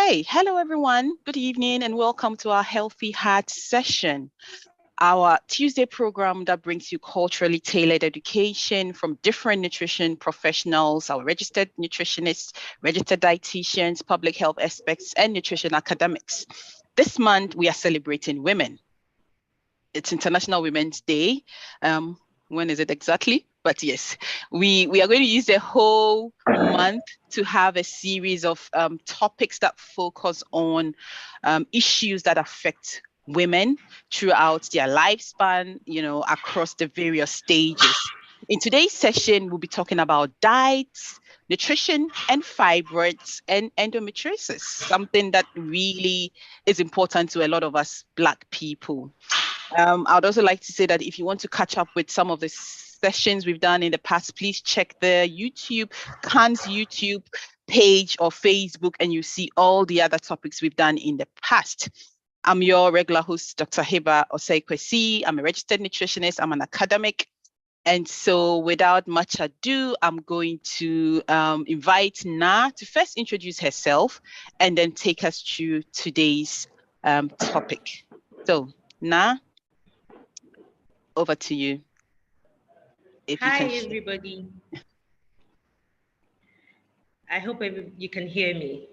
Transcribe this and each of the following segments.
Okay, hello everyone. Good evening and welcome to our Healthy Hearts session, our Tuesday program that brings you culturally tailored education from different nutrition professionals, our registered nutritionists, registered dietitians, public health experts, and nutrition academics. This month, we are celebrating women. It's International Women's Day. When is it exactly? But yes, we are going to use the whole month to have a series of topics that focus on issues that affect women throughout their lifespan, across the various stages. In today's session, we'll be talking about diets, nutrition, and fibroids and endometriosis, something that really is important to a lot of us Black people. I'd also like to say that if you want to catch up with some of the sessions we've done in the past, please check the CAHN's YouTube page or Facebook, and you see all the other topics we've done in the past. I'm your regular host, Dr. Heba Osei-Kwesi. I'm a registered nutritionist. I'm an academic. And so without much ado, I'm going to invite Na to first introduce herself and then take us through today's topic. So, Na, over to you. Hi, everybody. I hope you can hear me.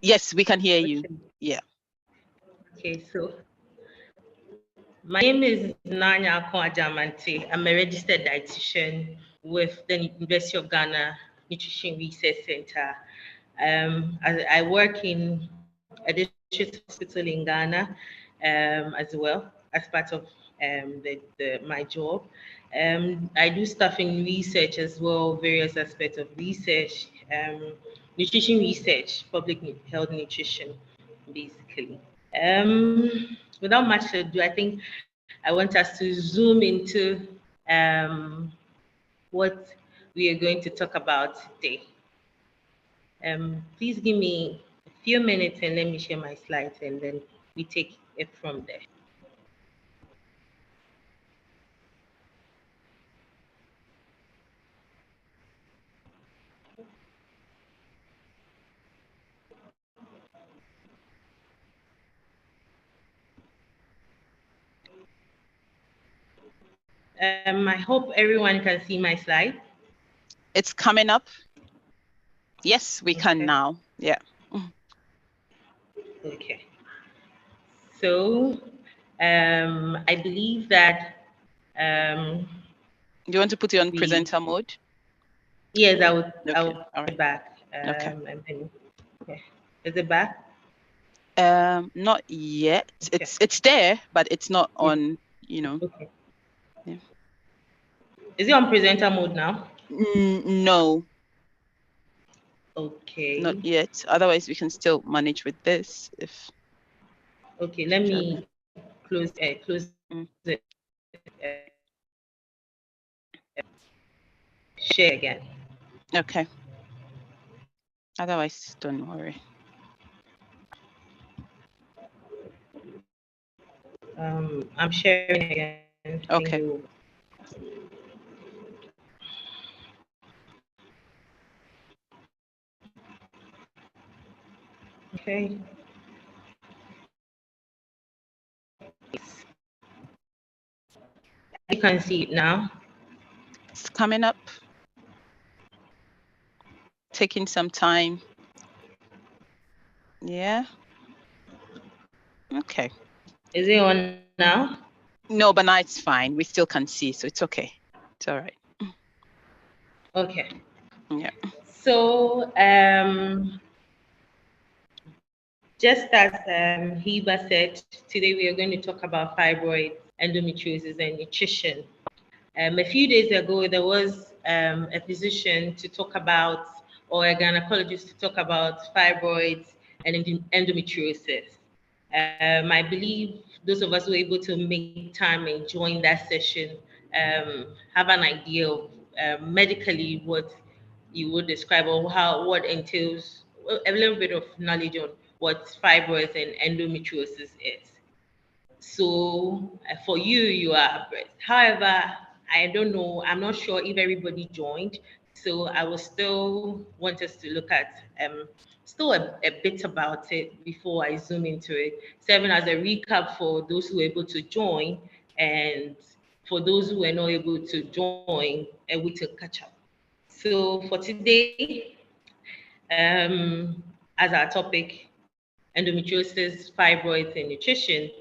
Yes, we can hear you. Yeah. Okay, so my name is Nyarkoa Gyan-Mante. I'm a registered dietitian with the University of Ghana Nutrition Research Center. I work in a district hospital in Ghana as well as part of my job. I do stuff in research as well, various aspects of research, nutrition research, public health nutrition, basically. Without much ado, I think I want us to zoom into what we are going to talk about today. Please give me a few minutes and let me share my slides, and then we take it from there. I hope everyone can see my slide. It's coming up. Yes, we can now. Yeah. Okay. So I believe that. Do you want to put it on presenter mode? Yes, I would. Okay. I will all right. Back. Okay. Okay. Is it back? Not yet. Okay. It's there, but it's not on. Okay. Yeah. Is it on presenter mode now? No. Okay. Not yet. Otherwise, we can still manage with this if. Okay. Let me close it. Share again. Okay. Otherwise, don't worry. I'm sharing again. Okay. Okay. You can see it now. It's coming up. Taking some time. Yeah. Okay. Is it on now? No, but now it's fine. We still can see, so it's okay. It's all right. Okay. Yeah. So, just as Heba said, today we are going to talk about fibroids, endometriosis, and nutrition. A few days ago, there was a physician to talk about, or a gynecologist to talk about fibroids and endometriosis. I believe those of us who were able to make time and join that session have an idea of medically what you would describe, or what entails a little bit of knowledge on what fibroids and endometriosis is. So for you are breast. However, I don't know, I'm not sure if everybody joined. So I will still want us to look at still a bit about it before I zoom into it, serving as a recap for those who were able to join, and for those who were not able to join, and we to catch up. So for today, as our topic, endometriosis, fibroids, and nutrition,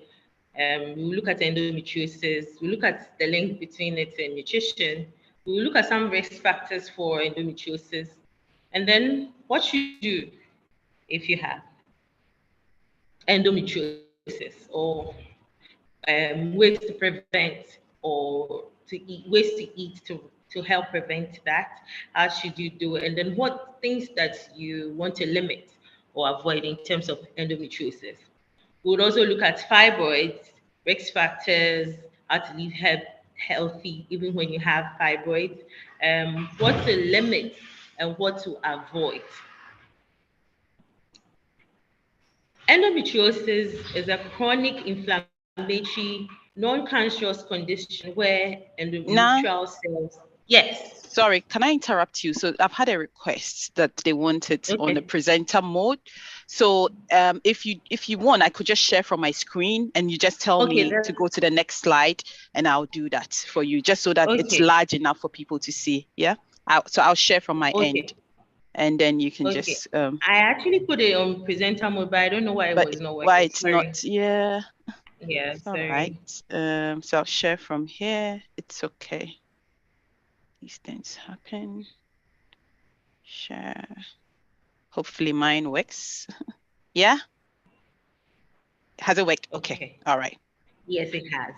we will look at endometriosis, we look at the link between it and nutrition, we will look at some risk factors for endometriosis, and then what should you do if you have endometriosis, or ways to prevent, or ways to eat to help prevent that. How should you do it? And then what things that you want to limit or avoid in terms of endometriosis. We would also look at fibroids, risk factors, how to live healthy even when you have fibroids, what to limit and what to avoid. Endometriosis is a chronic inflammatory, non-cancerous condition where endometrial cells. Yes. Sorry, can I interrupt you? So I've had a request that they want it on the presenter mode. So if you want, I could just share from my screen and you just tell me to go to the next slide and I'll do that for you, just so that it's large enough for people to see. Yeah. So I'll share from my end. And then you can just. I actually put it on presenter mode, but I don't know why it was not working. Why it's not? Yeah. Yeah. All right. So I'll share from here. It's okay. These things happen. Share. Hopefully mine works. Yeah. Has it worked? Okay. All right. Yes, it has.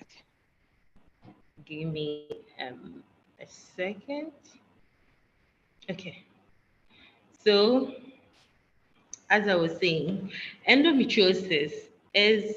Okay. Give me a second. Okay. So, as I was saying, endometriosis is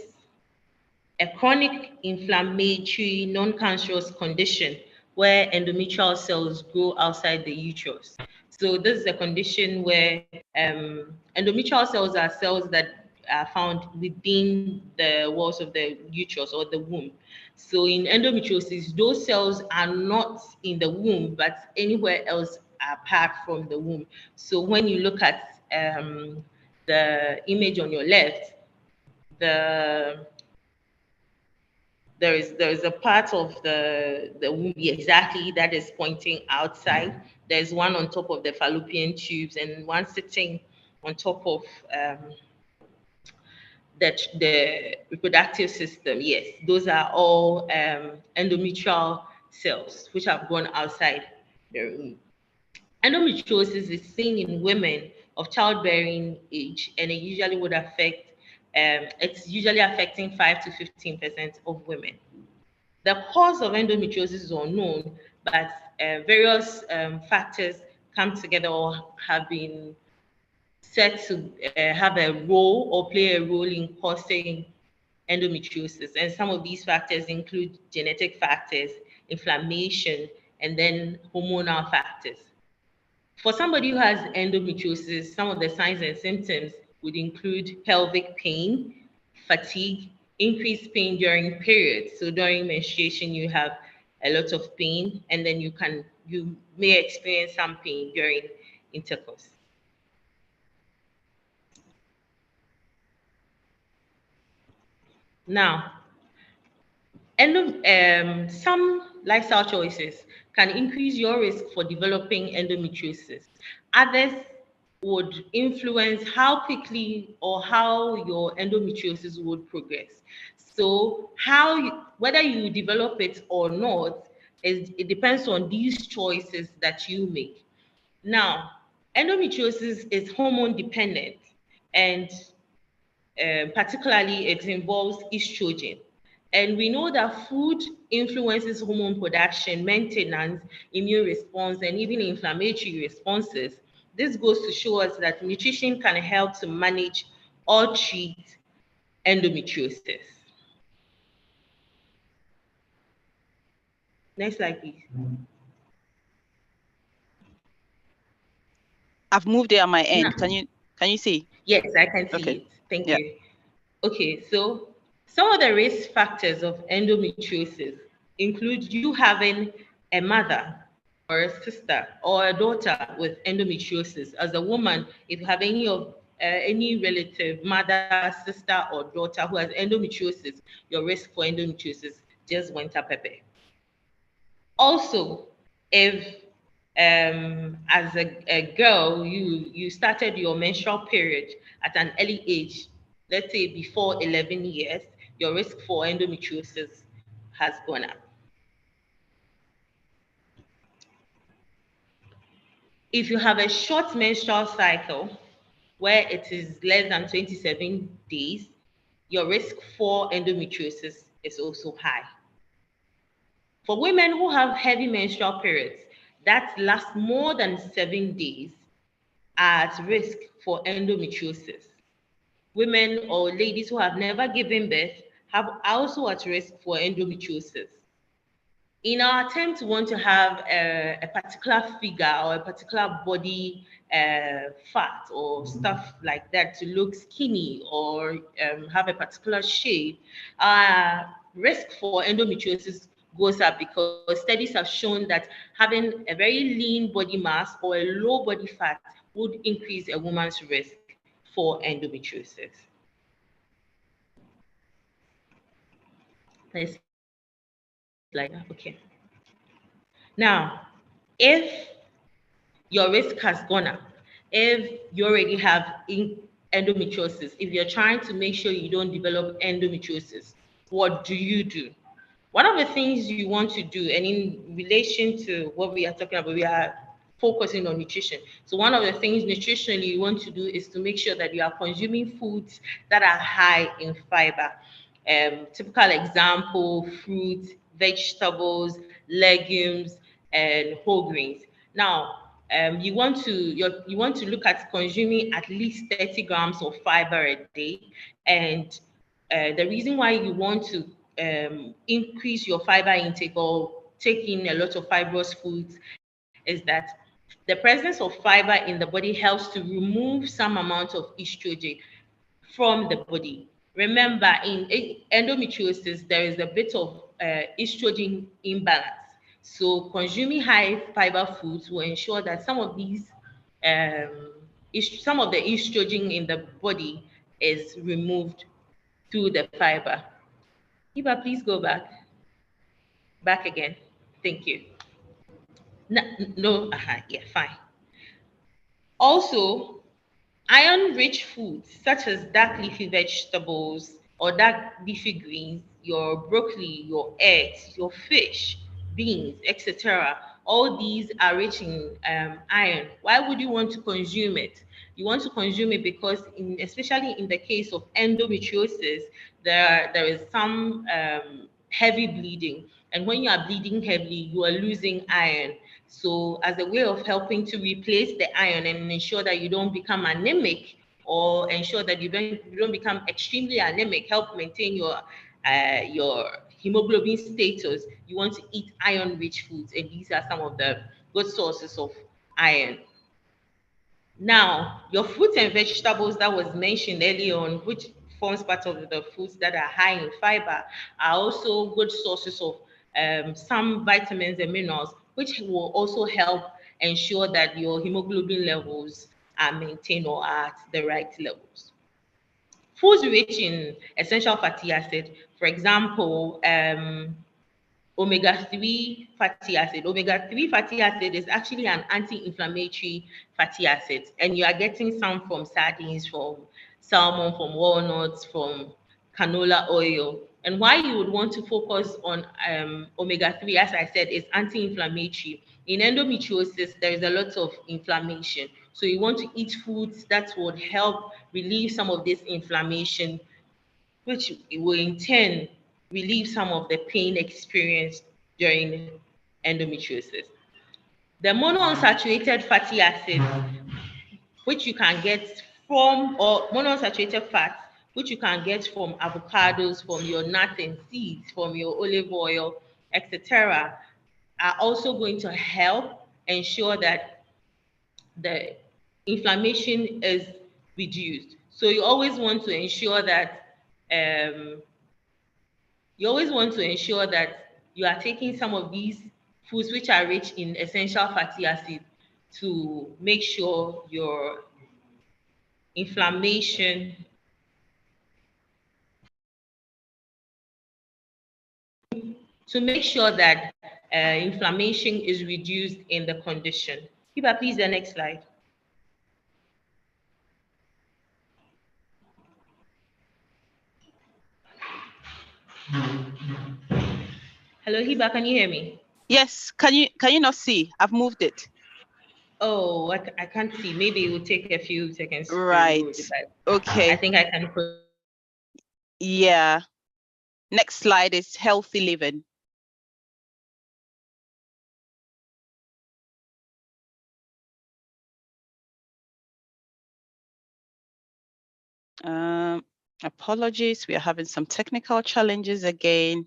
a chronic inflammatory, non-cancerous condition where endometrial cells grow outside the uterus. So this is a condition where endometrial cells are cells that are found within the walls of the uterus or the womb. So in endometriosis, those cells are not in the womb, but anywhere else apart from the womb. So when you look at the image on your left, there is a part of the womb exactly that is pointing outside. There's one on top of the fallopian tubes and one sitting on top of the reproductive system. Yes, those are all endometrial cells which have gone outside the womb. Endometriosis is seen in women of childbearing age, and it usually would affect, it's usually affecting 5 to 15% of women. The cause of endometriosis is unknown, but various factors come together or have been said to have a role or play a role in causing endometriosis. And some of these factors include genetic factors, inflammation, and then hormonal factors. For somebody who has endometriosis, some of the signs and symptoms would include pelvic pain, fatigue, increased pain during periods. So during menstruation, you have a lot of pain, and then you may experience some pain during intercourse. Now, some lifestyle choices can increase your risk for developing endometriosis. Others would influence how quickly or how your endometriosis would progress. So whether you develop it or not, it depends on these choices that you make. Now, endometriosis is hormone dependent, and particularly it involves estrogen. And we know that food influences hormone production, maintenance, immune response, and even inflammatory responses. This goes to show us that nutrition can help to manage or treat endometriosis. Next slide, please. I've moved it on my end. Now, can you see? Yes, I can see it. Thank you. Okay, so some of the risk factors of endometriosis include you having a mother a sister or a daughter with endometriosis. As a woman, if you have any relative, mother, sister, or daughter who has endometriosis, your risk for endometriosis just went up a bit. Also, if as a girl you started your menstrual period at an early age, let's say before 11 years, your risk for endometriosis has gone up. If you have a short menstrual cycle where it is less than 27 days, your risk for endometriosis is also high. For women who have heavy menstrual periods that last more than 7 days are at risk for endometriosis. Women or ladies who have never given birth are also at risk for endometriosis. In our attempt to want to have a particular figure or a particular body fat or stuff like that to look skinny or have a particular shape, risk for endometriosis goes up because studies have shown that having a very lean body mass or a low body fat would increase a woman's risk for endometriosis. Next slide. Okay. Now, if your risk has gone up, if you already have endometriosis, if you're trying to make sure you don't develop endometriosis, what do you do? One of the things you want to do, and in relation to what we are talking about, we are focusing on nutrition. So one of the things nutritionally you want to do is to make sure that you are consuming foods that are high in fiber. Typical example, fruits, vegetables, legumes, and whole grains. Now, you want to look at consuming at least 30 grams of fiber a day, and the reason why you want to increase your fiber intake or take in a lot of fibrous foods is that the presence of fiber in the body helps to remove some amount of estrogen from the body. Remember, in endometriosis, there is a bit of estrogen imbalance. So consuming high fiber foods will ensure that some of some of the estrogen in the body is removed through the fiber. Eva, please go back. Back again. Thank you. No, no, yeah, fine. Also, iron-rich foods such as dark leafy vegetables or dark leafy greens, your broccoli, your eggs, your fish, beans, etc. All these are rich in iron. Why would you want to consume it? You want to consume it because, especially in the case of endometriosis, there is some heavy bleeding. And when you are bleeding heavily, you are losing iron. So as a way of helping to replace the iron and ensure that you don't become anemic or ensure that you don't become extremely anemic, help maintain your hemoglobin status, you want to eat iron-rich foods. And these are some of the good sources of iron. Now, your fruits and vegetables that was mentioned earlier on, which forms part of the foods that are high in fiber, are also good sources of some vitamins and minerals, which will also help ensure that your hemoglobin levels are maintained or are at the right levels. Foods rich in essential fatty acid, for example, omega-3 fatty acid. Omega-3 fatty acid is actually an anti-inflammatory fatty acid, and you are getting some from sardines, from salmon, from walnuts, from canola oil. And why you would want to focus on omega-3, as I said, is anti-inflammatory. In endometriosis, there is a lot of inflammation. So you want to eat foods that would help relieve some of this inflammation, which will in turn relieve some of the pain experienced during endometriosis. The monounsaturated fatty acids, which you can get from, or monounsaturated fats, which you can get from avocados, from your nuts and seeds, from your olive oil, etc., are also going to help ensure that the inflammation is reduced. So you always want to ensure that you are taking some of these foods which are rich in essential fatty acids to make sure your inflammation that inflammation is reduced in the condition. Hiba, please, the next slide. Hello, Hiba, can you hear me? Yes, can you not see? I've moved it. Oh, I can't see. Maybe it will take a few seconds to Right. load, but Okay. I think I can put. Yeah. Next slide is healthy living. Apologies, we are having some technical challenges again.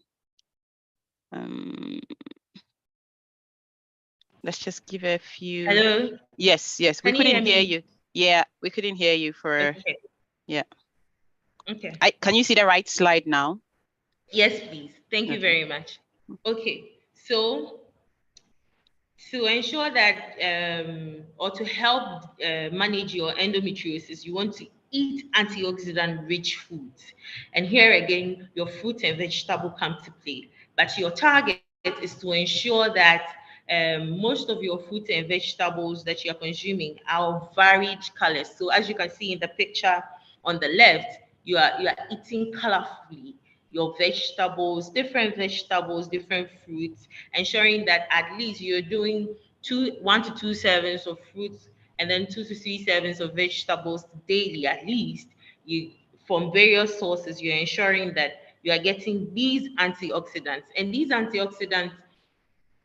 Let's just give a few. Hello? Yes, we couldn't hear you. Yeah, we couldn't hear you for. Okay. Yeah. Okay. Can you see the right slide now? Yes, please. Thank you very much. Okay. So to ensure that or to help manage your endometriosis, you want to eat antioxidant rich foods. And here again, your fruit and vegetable come to play. But your target is to ensure that most of your fruit and vegetables that you're consuming are of varied colors. So as you can see in the picture on the left, you are eating colorfully your vegetables, different fruits, ensuring that at least you're doing 1 to 2 servings of fruits and then 2 to 3 servings of vegetables daily at least. You from various sources, you're ensuring that you are getting these antioxidants, and these antioxidants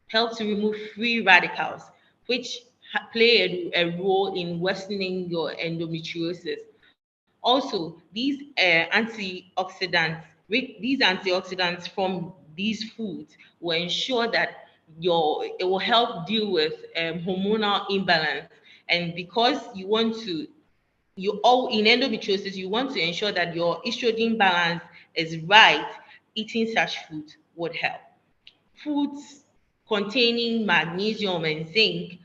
help to remove free radicals, which play a role in worsening your endometriosis. Also, these antioxidants from these foods will ensure that it will help deal with hormonal imbalance. And because in endometriosis, you want to ensure that your estrogen balance is right, eating such foods would help. Foods containing magnesium and zinc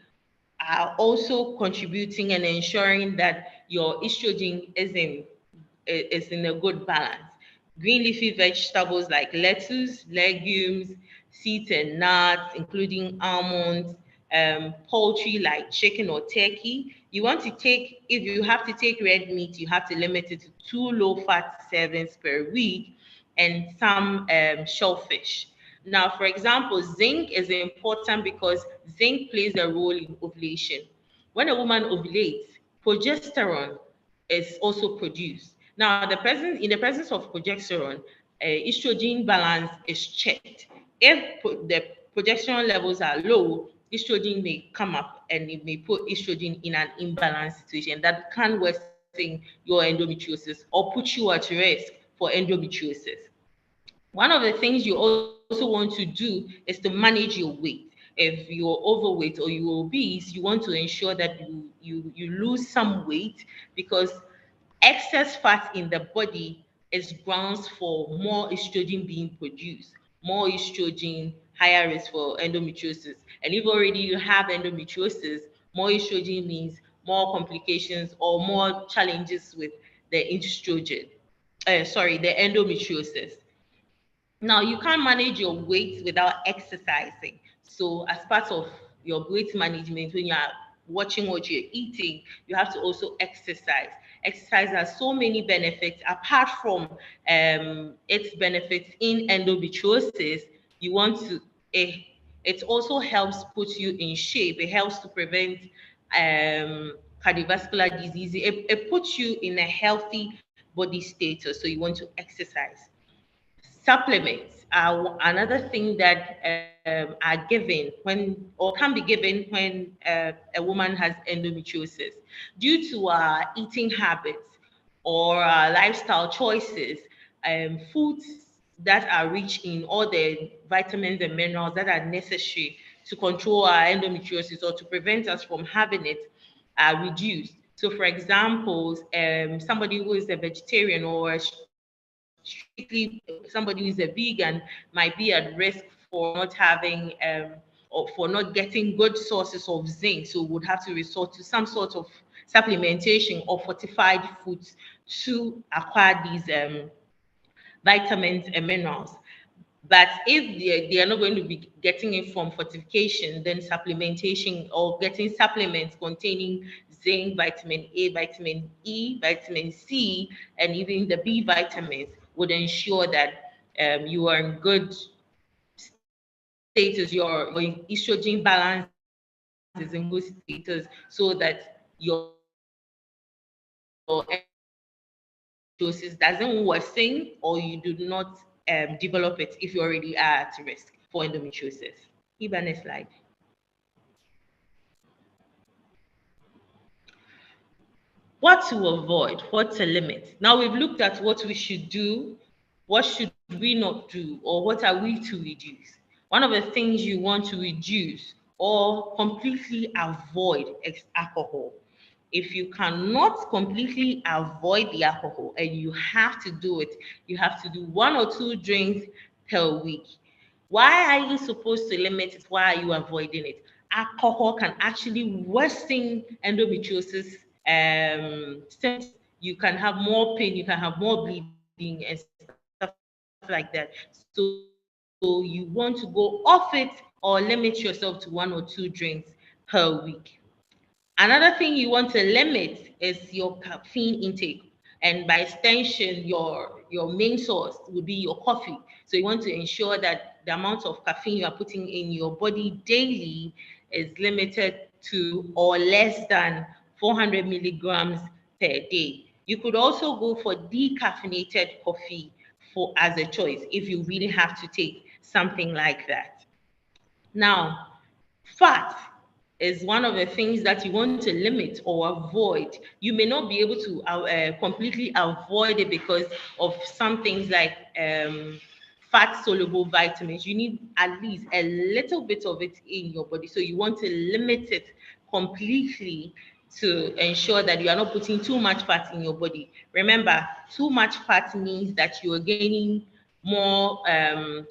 are also contributing and ensuring that your estrogen is in a good balance. Green leafy vegetables like lettuce, legumes, seeds and nuts, including almonds, poultry like chicken or turkey. If you have to take red meat, you have to limit it to 2 low-fat servings per week and some shellfish. Now, for example, zinc is important because zinc plays a role in ovulation. When a woman ovulates, progesterone is also produced. Now, in the presence of progesterone, estrogen balance is checked. If the progesterone levels are low, estrogen may come up and it may put estrogen in an imbalanced situation that can worsen your endometriosis or put you at risk for endometriosis. One of the things you also want to do is to manage your weight. If you're overweight or you're obese, you want to ensure that you lose some weight, because excess fat in the body is grounds for more estrogen being produced. More estrogen, higher risk for endometriosis. And if already you have endometriosis, more estrogen means more complications or more challenges with the the endometriosis. Now, you can't manage your weight without exercising. So, as part of your weight management, when you are watching what you're eating, you have to also exercise. Exercise has so many benefits. Apart from its benefits in endometriosis, you want to, it also helps put you in shape. It helps to prevent cardiovascular disease. It puts you in a healthy body status. So, you want to exercise. Supplements are another thing that are given can be given when a woman has endometriosis. Due to our eating habits or our lifestyle choices, foods that are rich in all the vitamins and minerals that are necessary to control our endometriosis or to prevent us from having it are reduced. So, for example, somebody who is a vegetarian or strictly somebody who is a vegan might be at risk for not having or or for not getting good sources of zinc, so would have to resort to some sort of supplementation or fortified foods to acquire these vitamins and minerals. But if they are not going to be getting it from fortification, then supplementation or getting supplements containing zinc, vitamin A, vitamin E, vitamin C, and even the B vitamins would ensure that you are in good status, your estrogen balance is in good status, so that your endometriosis doesn't worsen or you do not develop it if you already are at risk for endometriosis. Keep on next slide. What to avoid, what to limit. Now we've looked at what we should do, what should we not do, or what are we to reduce. One of the things you want to reduce or completely avoid is alcohol. If you cannot completely avoid the alcohol and you have to do it, you have to do 1 or 2 drinks per week. Why are you supposed to limit it? Why are you avoiding it? Alcohol can actually worsen endometriosis symptoms. You can have more pain, you can have more bleeding and stuff like that. So you want to go off it or limit yourself to 1 or 2 drinks per week. Another thing you want to limit is your caffeine intake, and by extension, your main source would be your coffee. So you want to ensure that the amount of caffeine you are putting in your body daily is limited to or less than 400 milligrams per day. You could also go for decaffeinated coffee for as a choice if you really have to take something like that. Now, fat is one of the things that you want to limit or avoid. You may not be able to completely avoid it because of some things like fat soluble vitamins. You need at least a little bit of it in your body. So you want to limit it completely to ensure that you are not putting too much fat in your body. Remember, too much fat means that you are gaining more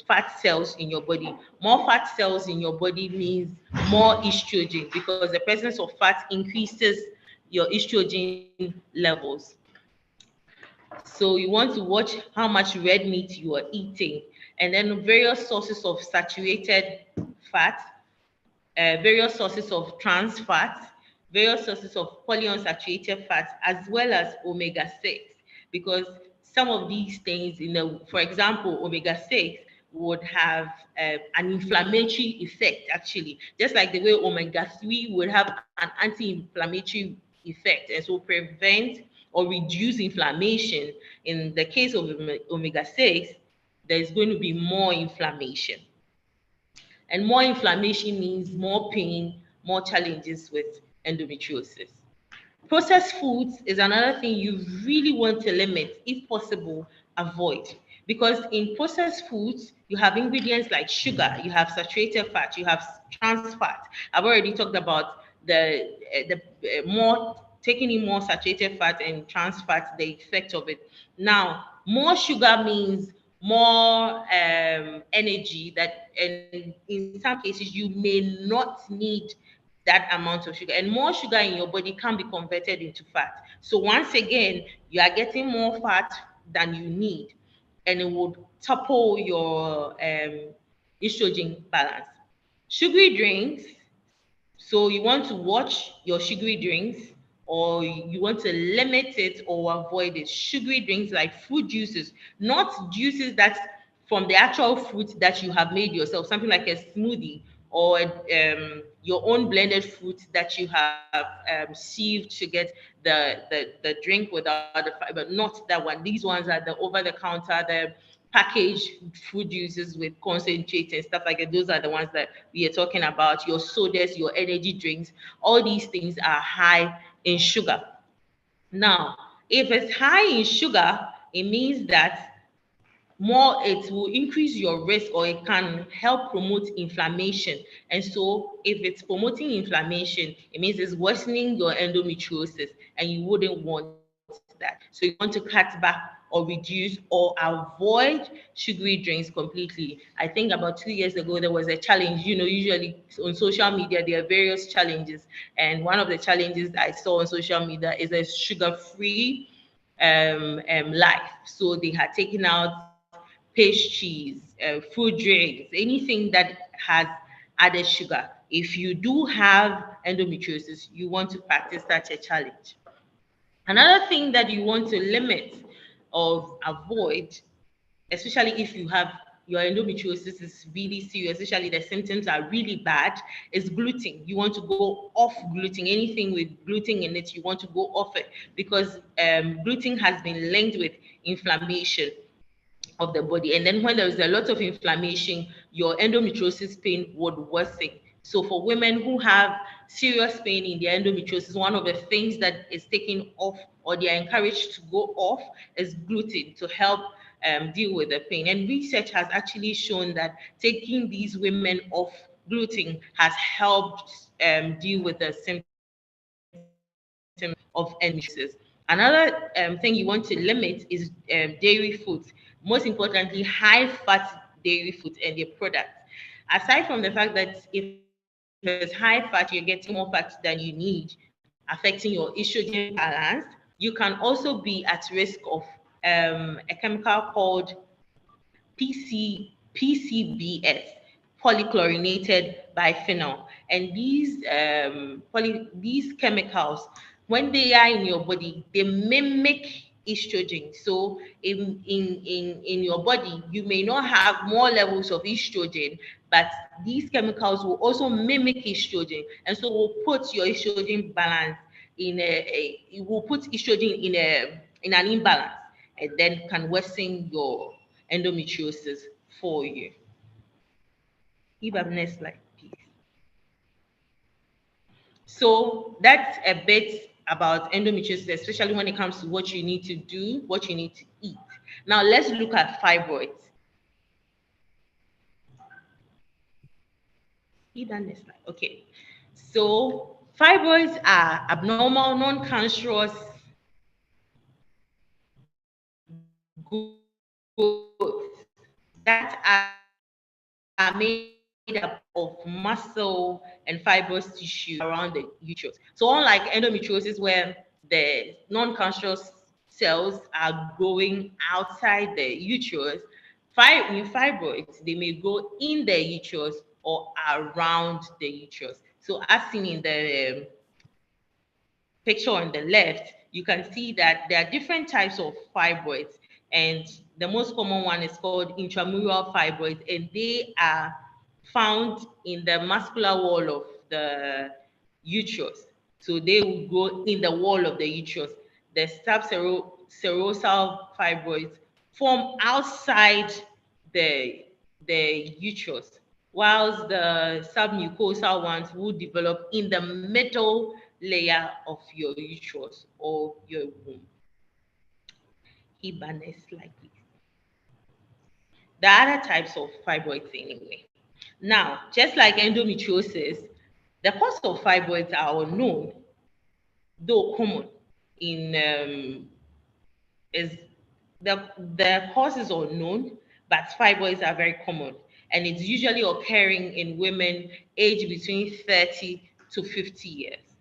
fat cells in your body. More fat cells in your body means more estrogen, because the presence of fat increases your estrogen levels. So you want to watch how much red meat you are eating, and then various sources of saturated fat, various sources of trans fat, various sources of polyunsaturated fats, as well as omega-6, because some of these things, for example, omega-6 would have an inflammatory effect, actually, just like the way omega-3 would have an anti-inflammatory effect, and so prevent or reduce inflammation. In the case of omega-6, there's going to be more inflammation. And more inflammation means more pain, more challenges with endometriosis. Processed foods is another thing you really want to limit, if possible, avoid. Because in processed foods, you have ingredients like sugar, you have saturated fat, you have trans fat. I've already talked about the more taking in more saturated fat and trans fat, the effect of it. Now, more sugar means more energy that, and in some cases, you may not need that amount of sugar, and more sugar in your body can be converted into fat. So once again, you are getting more fat than you need, and it would topple your estrogen balance. Sugary drinks, so you want to watch your sugary drinks, or you want to limit it or avoid it. Sugary drinks like fruit juices, not juices that's from the actual fruit that you have made yourself, something like a smoothie, or your own blended fruit that you have sieved to get the drink without the fiber. Not that one. These ones are the over-the-counter, the packaged food juices with concentrate and stuff like that. Those are the ones that we are talking about. Your sodas, your energy drinks, all these things are high in sugar. Now, if it's high in sugar, it means that it will increase your risk, or it can help promote inflammation. And so if it's promoting inflammation, it means it's worsening your endometriosis, and you wouldn't want that. that. So you want to cut back or reduce or avoid sugary drinks completely. I think about 2 years ago, there was a challenge. Usually on social media, there are various challenges. And one of the challenges I saw on social media is a sugar-free life. So they had taken out pastries, fruit drinks, anything that has added sugar. If you do have endometriosis, you want to practice such a challenge. Another thing that you want to limit or avoid, especially if you have your endometriosis is really serious, especially the symptoms are really bad, is gluten. You want to go off gluten. Anything with gluten in it, you want to go off it, because gluten has been linked with inflammation of the body. And then when there is a lot of inflammation, your endometriosis pain would worsen. So for women who have serious pain in their endometriosis, one of the things that is taken off or they are encouraged to go off is gluten to help deal with the pain. And research has actually shown that taking these women off gluten has helped deal with the symptoms of endometriosis. Another thing you want to limit is dairy foods. Most importantly, high fat dairy foods and their products. Aside from the fact that if it's high fat, you're getting more fat than you need, affecting your estrogen balance, you can also be at risk of a chemical called PCBS, polychlorinated biphenyl. And these chemicals, when they are in your body, they mimic estrogen. So in your body, you may not have more levels of estrogen, but these chemicals will also mimic estrogen, and so will put your estrogen balance it will put estrogen in an imbalance, and then can worsen your endometriosis for you. Next slide, please. So that's a bit about endometriosis, especially when it comes to what you need to do, what you need to eat. Now let's look at fibroids. Next slide. Okay. So fibroids are abnormal, non-cancerous growths that are made up of muscle and fibrous tissue around the uterus. So unlike endometriosis, where the non-cancerous cells are growing outside the uterus, in fibroids, they may grow in the uterus or around the uterus. So as seen in the picture on the left, you can see that there are different types of fibroids, and the most common one is called intramural fibroids, and they are found in the muscular wall of the uterus. So they will grow in the wall of the uterus. The subserosal fibroids form outside the uterus, whilst the submucosal ones will develop in the middle layer of your uterus or your womb. Next slide, please. The other types of fibroids anyway. Now, just like endometriosis, the cause of fibroids are unknown, though common in is the cause is unknown, but fibroids are very common, and it's usually occurring in women aged between 30 to 50 years.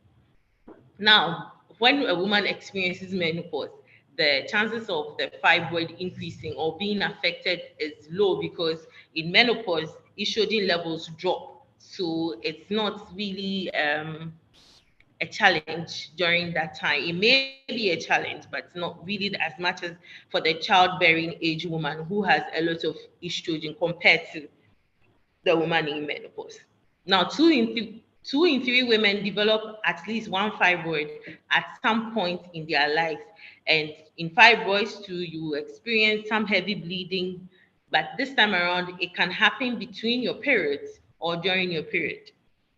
Now, when a woman experiences menopause, the chances of the fibroid increasing or being affected is low, because in menopause, estrogen levels drop. So it's not really a challenge during that time. It may be a challenge, but not really as much as for the childbearing age woman who has a lot of estrogen compared to the woman in menopause. Now, two in three women develop at least one fibroid at some point in their lives. And in fibroids too, you experience some heavy bleeding, but this time around, it can happen between your periods or during your period.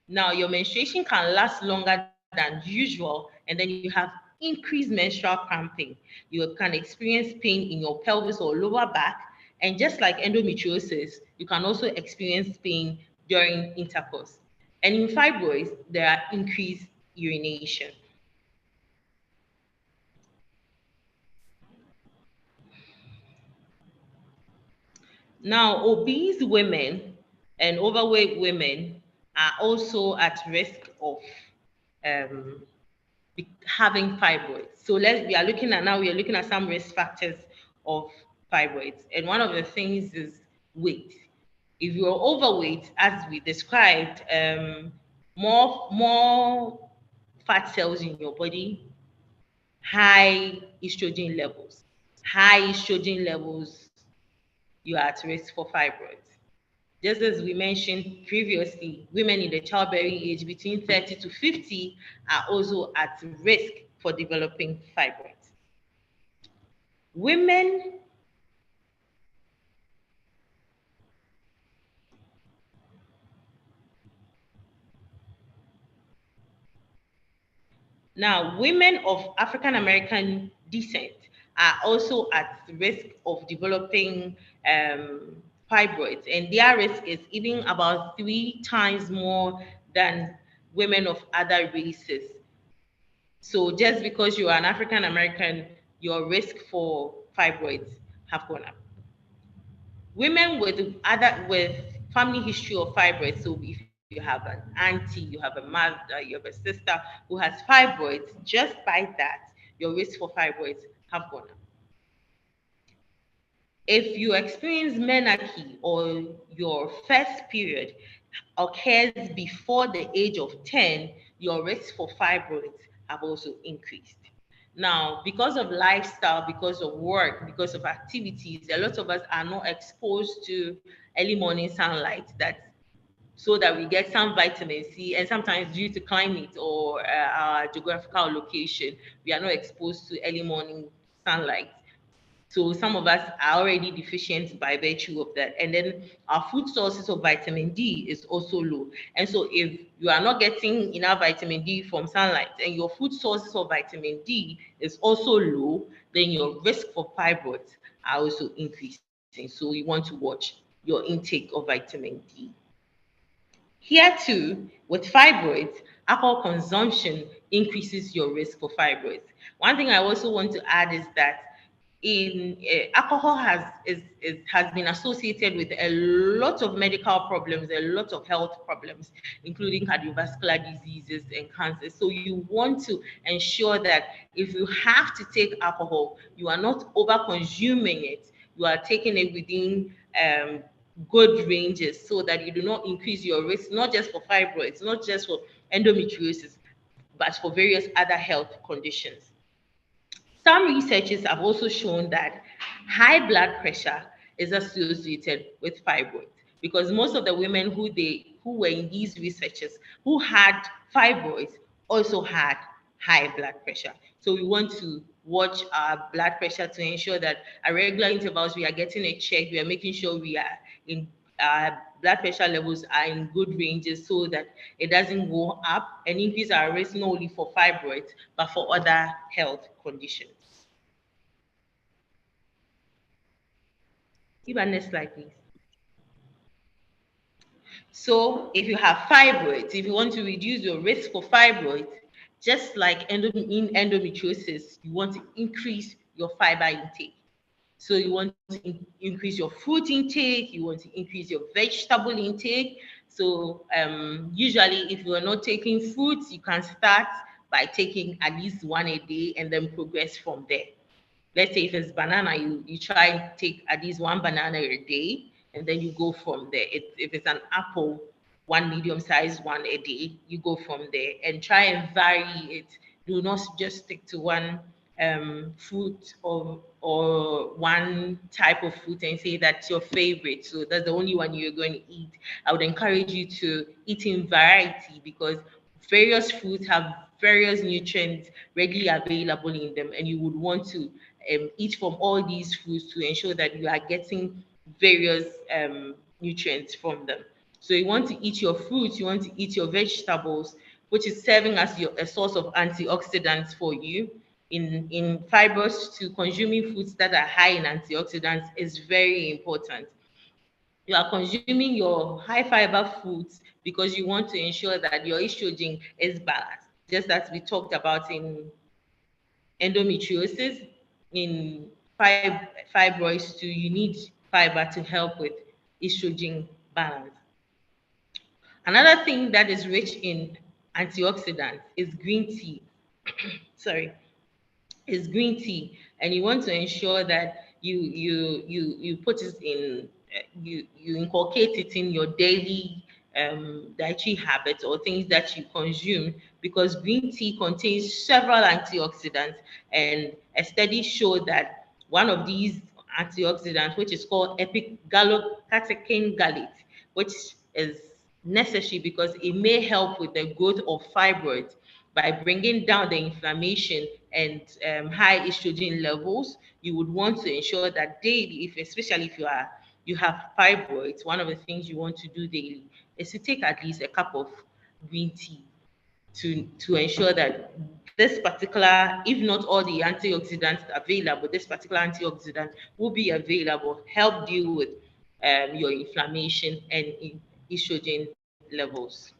Now, your menstruation can last longer than usual, and then you have increased menstrual cramping. You can experience pain in your pelvis or lower back, and just like endometriosis, you can also experience pain during intercourse. And in fibroids, there are increased urination. Now, obese women and overweight women are also at risk of having fibroids. So we are looking at some risk factors of fibroids. And one of the things is weight. If you're overweight, as we described, more fat cells in your body, high estrogen levels. High estrogen levels, you are at risk for fibroids. Just as we mentioned previously, women in the childbearing age between 30 to 50 are also at risk for developing fibroids. Women of African American descent are also at risk of developing fibroids, and their risk is even about 3 times more than women of other races. So just because you are an African American, your risk for fibroids have gone up. Women with family history of fibroids, so if you have an auntie, you have a mother, you have a sister who has fibroids, just by that, your risk for fibroids have gone up. If you experience menarche or your first period occurs before the age of 10, your risk for fibroids have also increased. Now, because of lifestyle, because of work, because of activities, a lot of us are not exposed to early morning sunlight so that we get some vitamin C, and sometimes due to climate or our geographical location, we are not exposed to early morning sunlight. So some of us are already deficient by virtue of that. And then our food sources of vitamin D is also low. And so if you are not getting enough vitamin D from sunlight and your food sources of vitamin D is also low, then your risk for fibroids are also increasing. So you want to watch your intake of vitamin D. Here too, with fibroids, alcohol consumption increases your risk for fibroids. One thing I also want to add is that alcohol has been associated with a lot of medical problems, a lot of health problems, including cardiovascular diseases and cancer. So you want to ensure that if you have to take alcohol, you are not over consuming it. You are taking it within good ranges so that you do not increase your risk, not just for fibroids, not just for endometriosis, but for various other health conditions. Some researchers have also shown that high blood pressure is associated with fibroids, because most of the women who were in these researches who had fibroids also had high blood pressure. So we want to watch our blood pressure to ensure that at regular intervals we are getting a check, we are making sure we are in blood pressure levels are in good ranges so that it doesn't go up and increase our risk not only for fibroids but for other health conditions. Give a next slide, please. So if you have fibroids, if you want to reduce your risk for fibroids, just like in endometriosis, you want to increase your fiber intake. So you want to increase your fruit intake, you want to increase your vegetable intake. So usually if you are not taking fruits, you can start by taking at least one a day and then progress from there. Let's say if it's banana, you try and take at least one banana a day, and then you go from there. If it's an apple, one medium-sized one a day, you go from there and try and vary it. Do not just stick to one fruit or one type of fruit and say that's your favorite. So that's the only one you're going to eat. I would encourage you to eat in variety, because various fruits have various nutrients readily available in them, and you would want to eat from all these fruits to ensure that you are getting various nutrients from them. So you want to eat your fruits, you want to eat your vegetables, which is serving as a source of antioxidants for you. In fibers, to consuming foods that are high in antioxidants is very important. You are consuming your high fiber foods because you want to ensure that your estrogen is balanced, just as we talked about in endometriosis. In fibroids too, you need fiber to help with estrogen balance. Another thing that is rich in antioxidants is green tea. Sorry, is green tea, and you want to ensure that you put it in you inculcate it in your daily dietary habits or things that you consume, because green tea contains several antioxidants, and a study showed that one of these antioxidants, which is called epigallocatechin gallate, which is necessary because it may help with the growth of fibroids by bringing down the inflammation and high estrogen levels. You would want to ensure that daily, especially if you have fibroids, one of the things you want to do daily is to take at least a cup of green tea to ensure that this particular, if not all the antioxidants available, this particular antioxidant will be available, help deal with your inflammation and estrogen levels.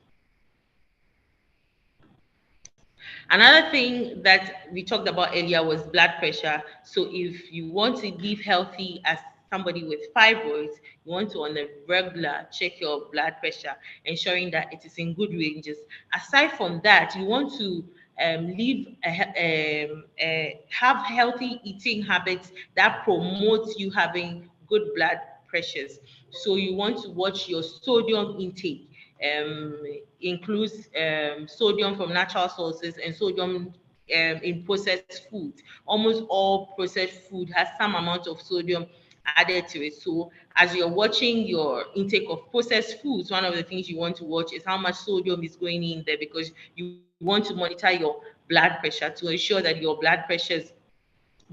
Another thing that we talked about earlier was blood pressure. So if you want to live healthy as somebody with fibroids, you want to on a regular check your blood pressure, ensuring that it is in good ranges. Aside from that, you want to have healthy eating habits that promote you having good blood pressures. So you want to watch your sodium intake. Includes sodium from natural sources and sodium in processed food. Almost all processed food has some amount of sodium added to it. So as you're watching your intake of processed foods, one of the things you want to watch is how much sodium is going in there, because you want to monitor your blood pressure to ensure that your blood pressures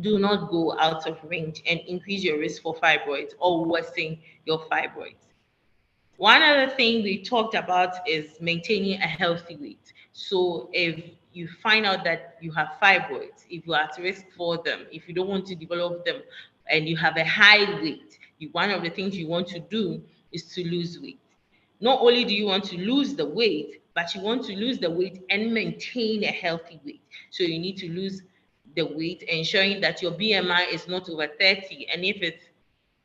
do not go out of range and increase your risk for fibroids or worsen your fibroids. One other thing we talked about is maintaining a healthy weight. So if you find out that you have fibroids, if you're at risk for them, if you don't want to develop them, and you have a high weight, one of the things you want to do is to lose weight. Not only do you want to lose the weight, but you want to lose the weight and maintain a healthy weight. So you need to lose the weight, ensuring that your BMI is not over 30. And if it's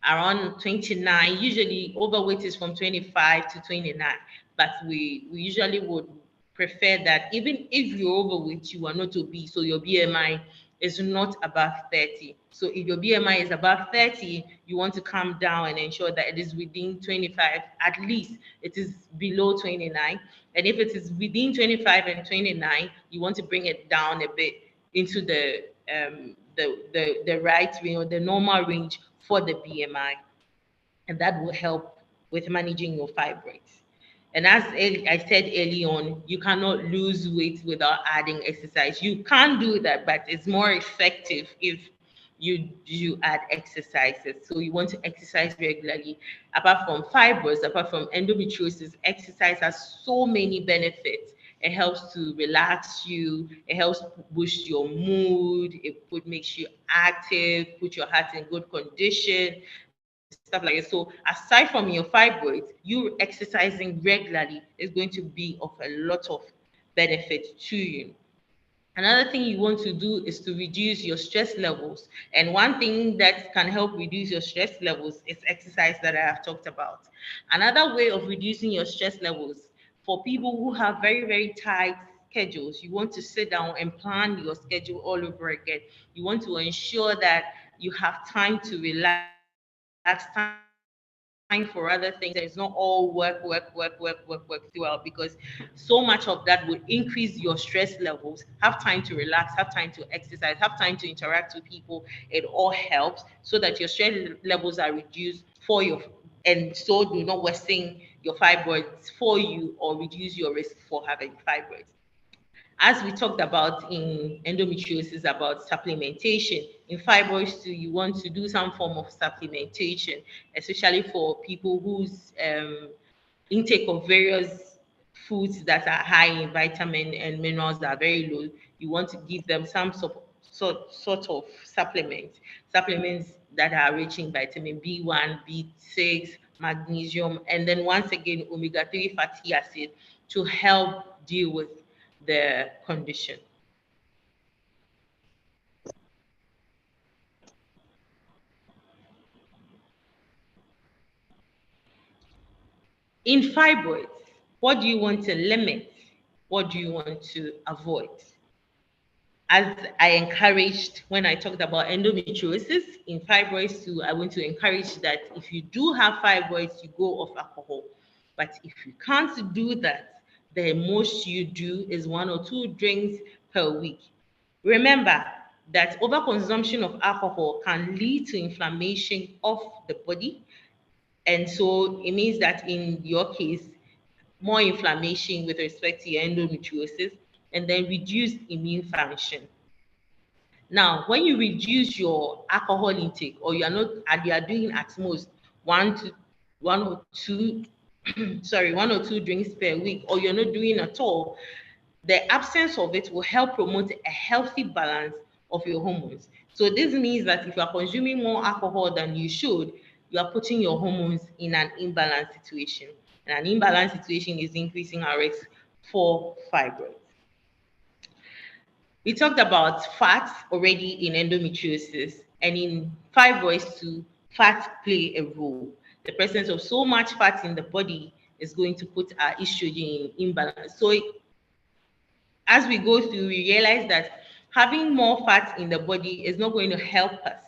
around 29, usually overweight is from 25 to 29. But we usually would prefer that even if you're overweight, you are not obese, so your BMI is not above 30. So if your BMI is above 30, you want to come down and ensure that it is within 25, at least it is below 29. And if it is within 25 and 29, you want to bring it down a bit into the right range or the normal range for the BMI, and that will help with managing your fibroids. And as I said early on, you cannot lose weight without adding exercise. You can do that, but it's more effective if you add exercises. So you want to exercise regularly. Apart from fibroids, apart from endometriosis, exercise has so many benefits. It helps to relax you. It helps boost your mood. Makes you active, put your heart in good condition, stuff like that. So aside from your fibroids, you exercising regularly is going to be of a lot of benefit to you. Another thing you want to do is to reduce your stress levels. And one thing that can help reduce your stress levels is exercise that I have talked about. Another way of reducing your stress levels for people who have very, very tight schedules, you want to sit down and plan your schedule all over again. You want to ensure that you have time to relax, time for other things. It's not all work throughout, because so much of that would increase your stress levels. Have time to relax, have time to exercise, have time to interact with people. It all helps so that your stress levels are reduced for your, and so do not worsen your fibroids for you or reduce your risk for having fibroids. As we talked about in endometriosis about supplementation, in fibroids too, you want to do some form of supplementation, especially for people whose intake of various foods that are high in vitamin and minerals that are very low. You want to give them some sort of supplements that are rich in vitamin B1, B6, magnesium, and then once again, omega-3 fatty acid to help deal with the condition. In fibroids, what do you want to limit? What do you want to avoid? As I encouraged when I talked about endometriosis, in fibroids too, I want to encourage that if you do have fibroids, you go off alcohol. But if you can't do that, the most you do is 1 or 2 drinks per week. Remember that overconsumption of alcohol can lead to inflammation of the body. And so it means that in your case, more inflammation with respect to your endometriosis, and then reduced immune function. Now, when you reduce your alcohol intake, or you are not, and you are doing at most one or two, sorry, 1 or 2 drinks per week, or you're not doing at all, the absence of it will help promote a healthy balance of your hormones. So this means that if you are consuming more alcohol than you should, you are putting your hormones in an imbalanced situation. And an imbalanced situation is increasing our risk for fibroids. We talked about fats already in endometriosis, and in fibroids too, fats play a role. The presence of so much fat in the body is going to put our estrogen in imbalance. So as we go through, we realize that having more fat in the body is not going to help us.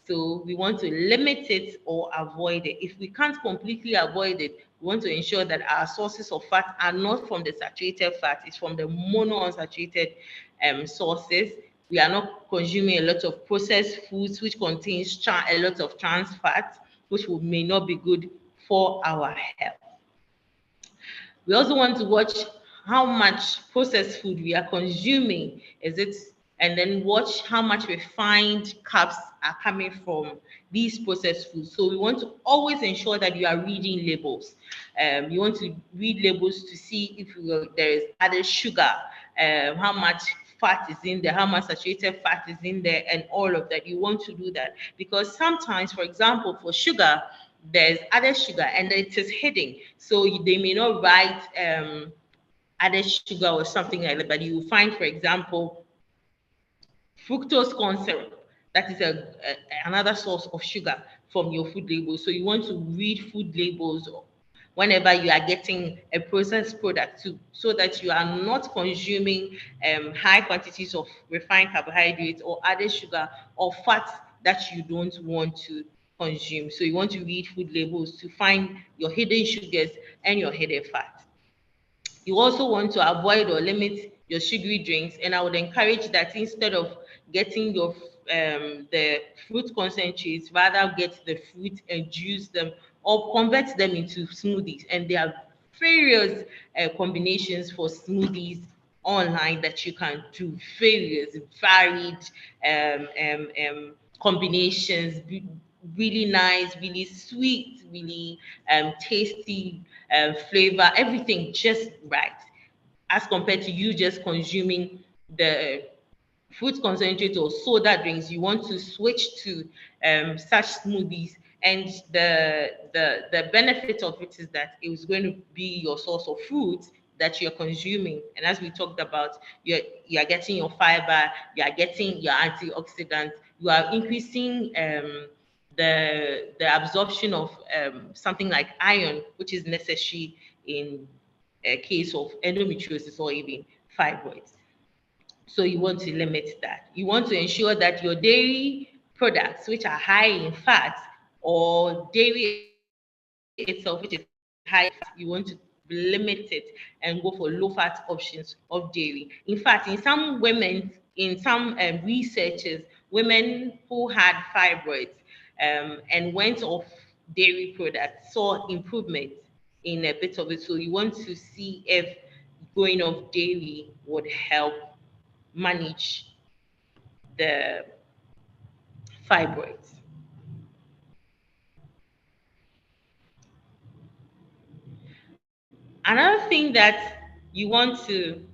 So we want to limit it or avoid it. If we can't completely avoid it, we want to ensure that our sources of fat are not from the saturated fat, it's from the monounsaturated sources. We are not consuming a lot of processed foods which contains a lot of trans fats, which may not be good for our health. We also want to watch how much processed food we are consuming. And then watch how much refined carbs are coming from these processed foods. So we want to always ensure that you are reading labels. You want to read labels to see if there is added sugar, how much fat is in there, how much saturated fat is in there, and all of that. You want to do that because sometimes, for example, for sugar, there's added sugar and it is hidden. So they may not write added sugar or something like that, but you will find, for example, fructose corn syrup. That is another source of sugar from your food label. So you want to read food labels whenever you are getting a processed product so that you are not consuming high quantities of refined carbohydrates or added sugar or fat that you don't want to consume. So you want to read food labels to find your hidden sugars and your hidden fat. You also want to avoid or limit your sugary drinks, and I would encourage that instead of getting your the fruit concentrates, rather get the fruit and juice them or convert them into smoothies. And there are various combinations for smoothies online that you can do, various varied combinations, really nice, really sweet, really tasty flavor, everything just right, as compared to you just consuming the fruit concentrate or soda drinks. You want to switch to such smoothies, and the benefit of it is that it is going to be your source of fruit that you're consuming. And as we talked about, you are getting your fiber, you are getting your antioxidants, you are increasing the absorption of something like iron, which is necessary in a case of endometriosis or even fibroids. So you want to limit that. You want to ensure that your dairy products, which are high in fat, or dairy itself, which is high in fat, you want to limit it and go for low fat options of dairy. In fact, in some women, in some researches, women who had fibroids and went off dairy products saw improvement in a bit of it. So you want to see if going off dairy would help manage the fibroids. Another thing that you want to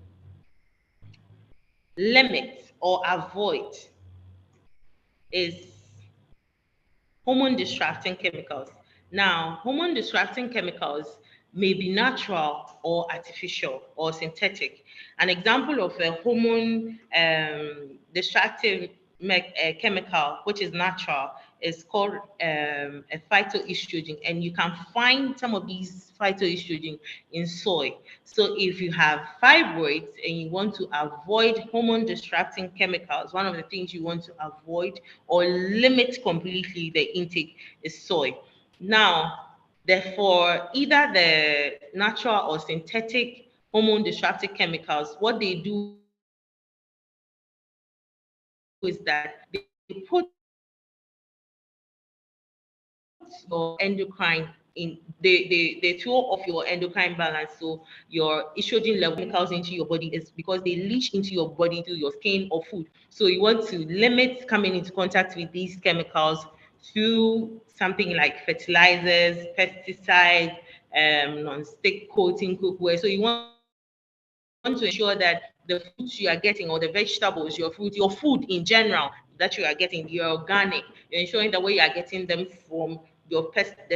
limit or avoid is hormone disrupting chemicals. Now, hormone disrupting chemicals may be natural or artificial or synthetic. An example of a hormone disruptive chemical, which is natural, is called a phytoestrogen, and you can find some of these phytoestrogen in soy. So if you have fibroids and you want to avoid hormone disrupting chemicals, one of the things you want to avoid or limit completely the intake is soy. Now, therefore, either the natural or synthetic hormone disruptive chemicals, what they do is that they put your endocrine in, they throw off your endocrine balance. So your estrogen level chemicals into your body is because they leach into your body through your skin or food. So you want to limit coming into contact with these chemicals through something like fertilizers, pesticides, non-stick coating cookware. So you want to ensure that the fruits you are getting, or the vegetables, your fruit, your food in general that you are getting, you're organic. You're ensuring that where you are getting them from, the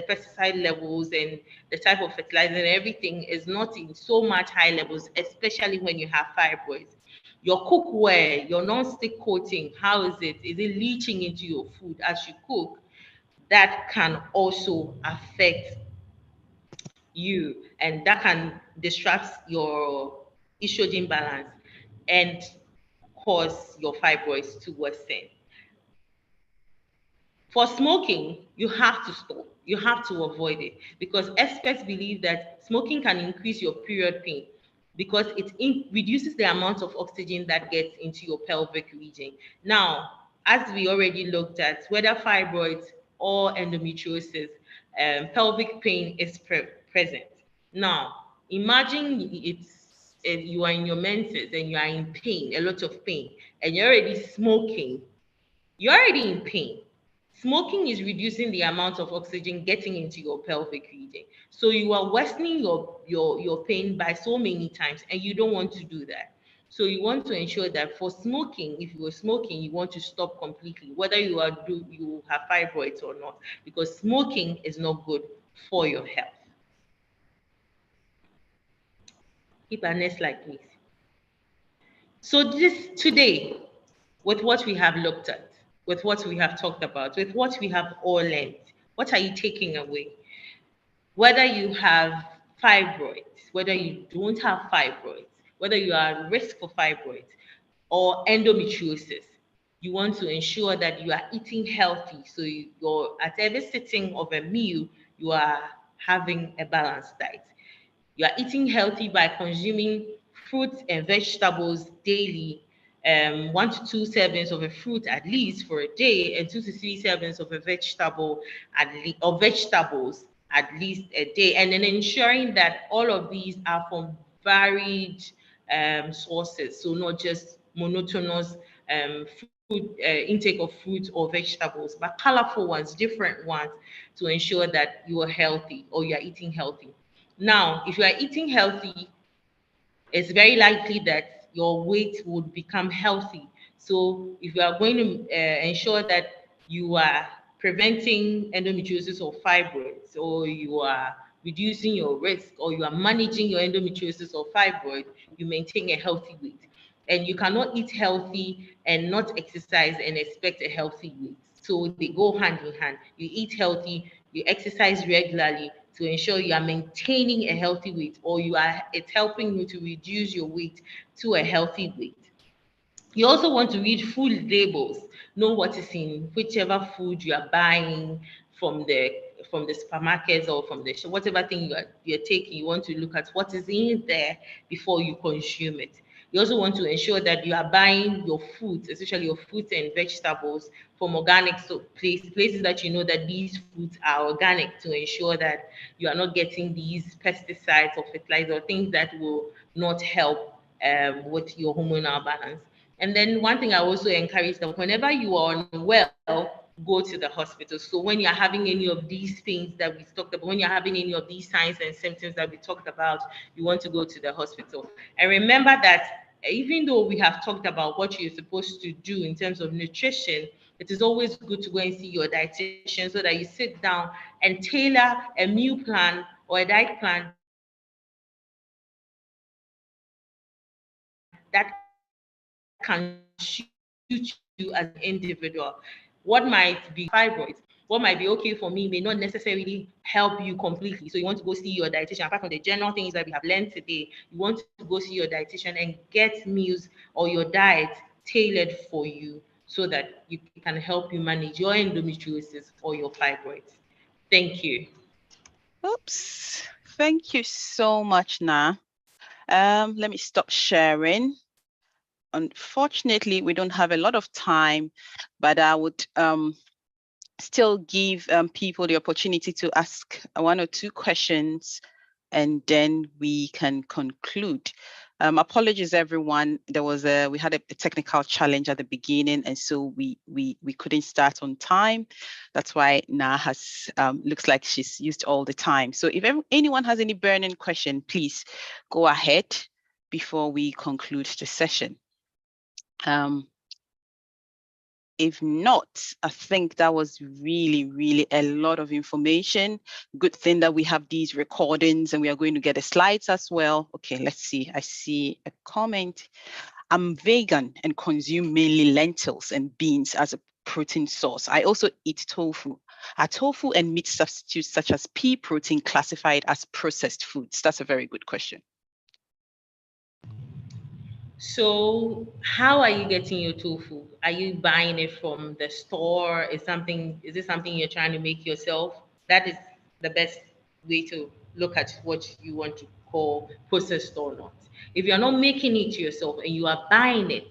pesticide levels and the type of fertilizer and everything is not in so much high levels, especially when you have fibroids. Your cookware, your non-stick coating, how is it? Is it leaching into your food as you cook? That can also affect you, and that can disrupt your estrogen balance and cause your fibroids to worsen. For smoking, you have to stop. You have to avoid it because experts believe that smoking can increase your period pain because reduces the amount of oxygen that gets into your pelvic region. Now, as we already looked at, whether fibroids or endometriosis, pelvic pain is present. Now, imagine you are in your menses and you are in pain, a lot of pain, and you're already smoking. You're already in pain. Smoking is reducing the amount of oxygen getting into your pelvic region. So you are worsening your pain by so many times, and you don't want to do that. So you want to ensure that for smoking, if you were smoking, you want to stop completely, whether you have fibroids or not, because smoking is not good for your health. Keep our next slide, please. So this today, with what we have looked at, with what we have talked about, with what we have all learned, what are you taking away? Whether you have fibroids, whether you don't have fibroids, whether you are at risk for fibroids or endometriosis, you want to ensure that you are eating healthy. So you're at every sitting of a meal, you are having a balanced diet. You are eating healthy by consuming fruits and vegetables daily, 1 to 2 servings of a fruit at least for a day, and 2 to 3 servings of a vegetable or vegetables at least a day, and then ensuring that all of these are from varied sources, so not just monotonous food intake of fruits or vegetables, but colorful ones, different ones, to ensure that you are healthy or you are eating healthy. Now, if you are eating healthy, it's very likely that your weight would become healthy. So if you are going to ensure that you are preventing endometriosis or fibroids, or you are reducing your risk, or you are managing your endometriosis or fibroid, you maintain a healthy weight. And you cannot eat healthy and not exercise and expect a healthy weight. So they go hand in hand. You eat healthy, you exercise regularly to ensure you are maintaining a healthy weight, or it's helping you to reduce your weight to a healthy weight. You also want to read food labels, know what is in whichever food you are buying from the supermarkets or from the whatever thing you're taking. You want to look at what is in there before you consume it. You also want to ensure that you are buying your foods, especially your fruits and vegetables, from organic places that you know that these foods are organic, to ensure that you are not getting these pesticides or fertilizer or things that will not help with your hormonal balance. And then one thing I also encourage that whenever you are unwell, go to the hospital. So when you're having any of these things that we talked about, when you're having any of these signs and symptoms that we talked about, you want to go to the hospital. And remember that even though we have talked about what you're supposed to do in terms of nutrition, it is always good to go and see your dietitian so that you sit down and tailor a meal plan or a diet plan that can suit you as an individual. what might be fibroids, what might be okay for me may not necessarily help you completely. So you want to go see your dietitian. Apart from the general things that we have learned today, you want to go see your dietitian and get meals or your diet tailored for you so that you can help you manage your endometriosis or your fibroids. Thank you. Oops. Thank you so much, Na. Let me stop sharing. Unfortunately, we don't have a lot of time, but I would still give people the opportunity to ask 1 or 2 questions, and then we can conclude. Apologies, everyone. We had a technical challenge at the beginning, and so we couldn't start on time. That's why Na has looks like she's used all the time. So if anyone has any burning question, please go ahead before we conclude the session. If not, I think that was really, really a lot of information. Good thing that we have these recordings and we are going to get the slides as well. Okay, let's see. I see a comment. I'm vegan and consume mainly lentils and beans as a protein source. I also eat tofu. Are tofu and meat substitutes such as pea protein classified as processed foods? That's a very good question. So how are you getting your tofu? Are you buying it from the store? Is this something you're trying to make yourself? That is the best way to look at what you want to call processed or not. If you're not making it yourself and you are buying it,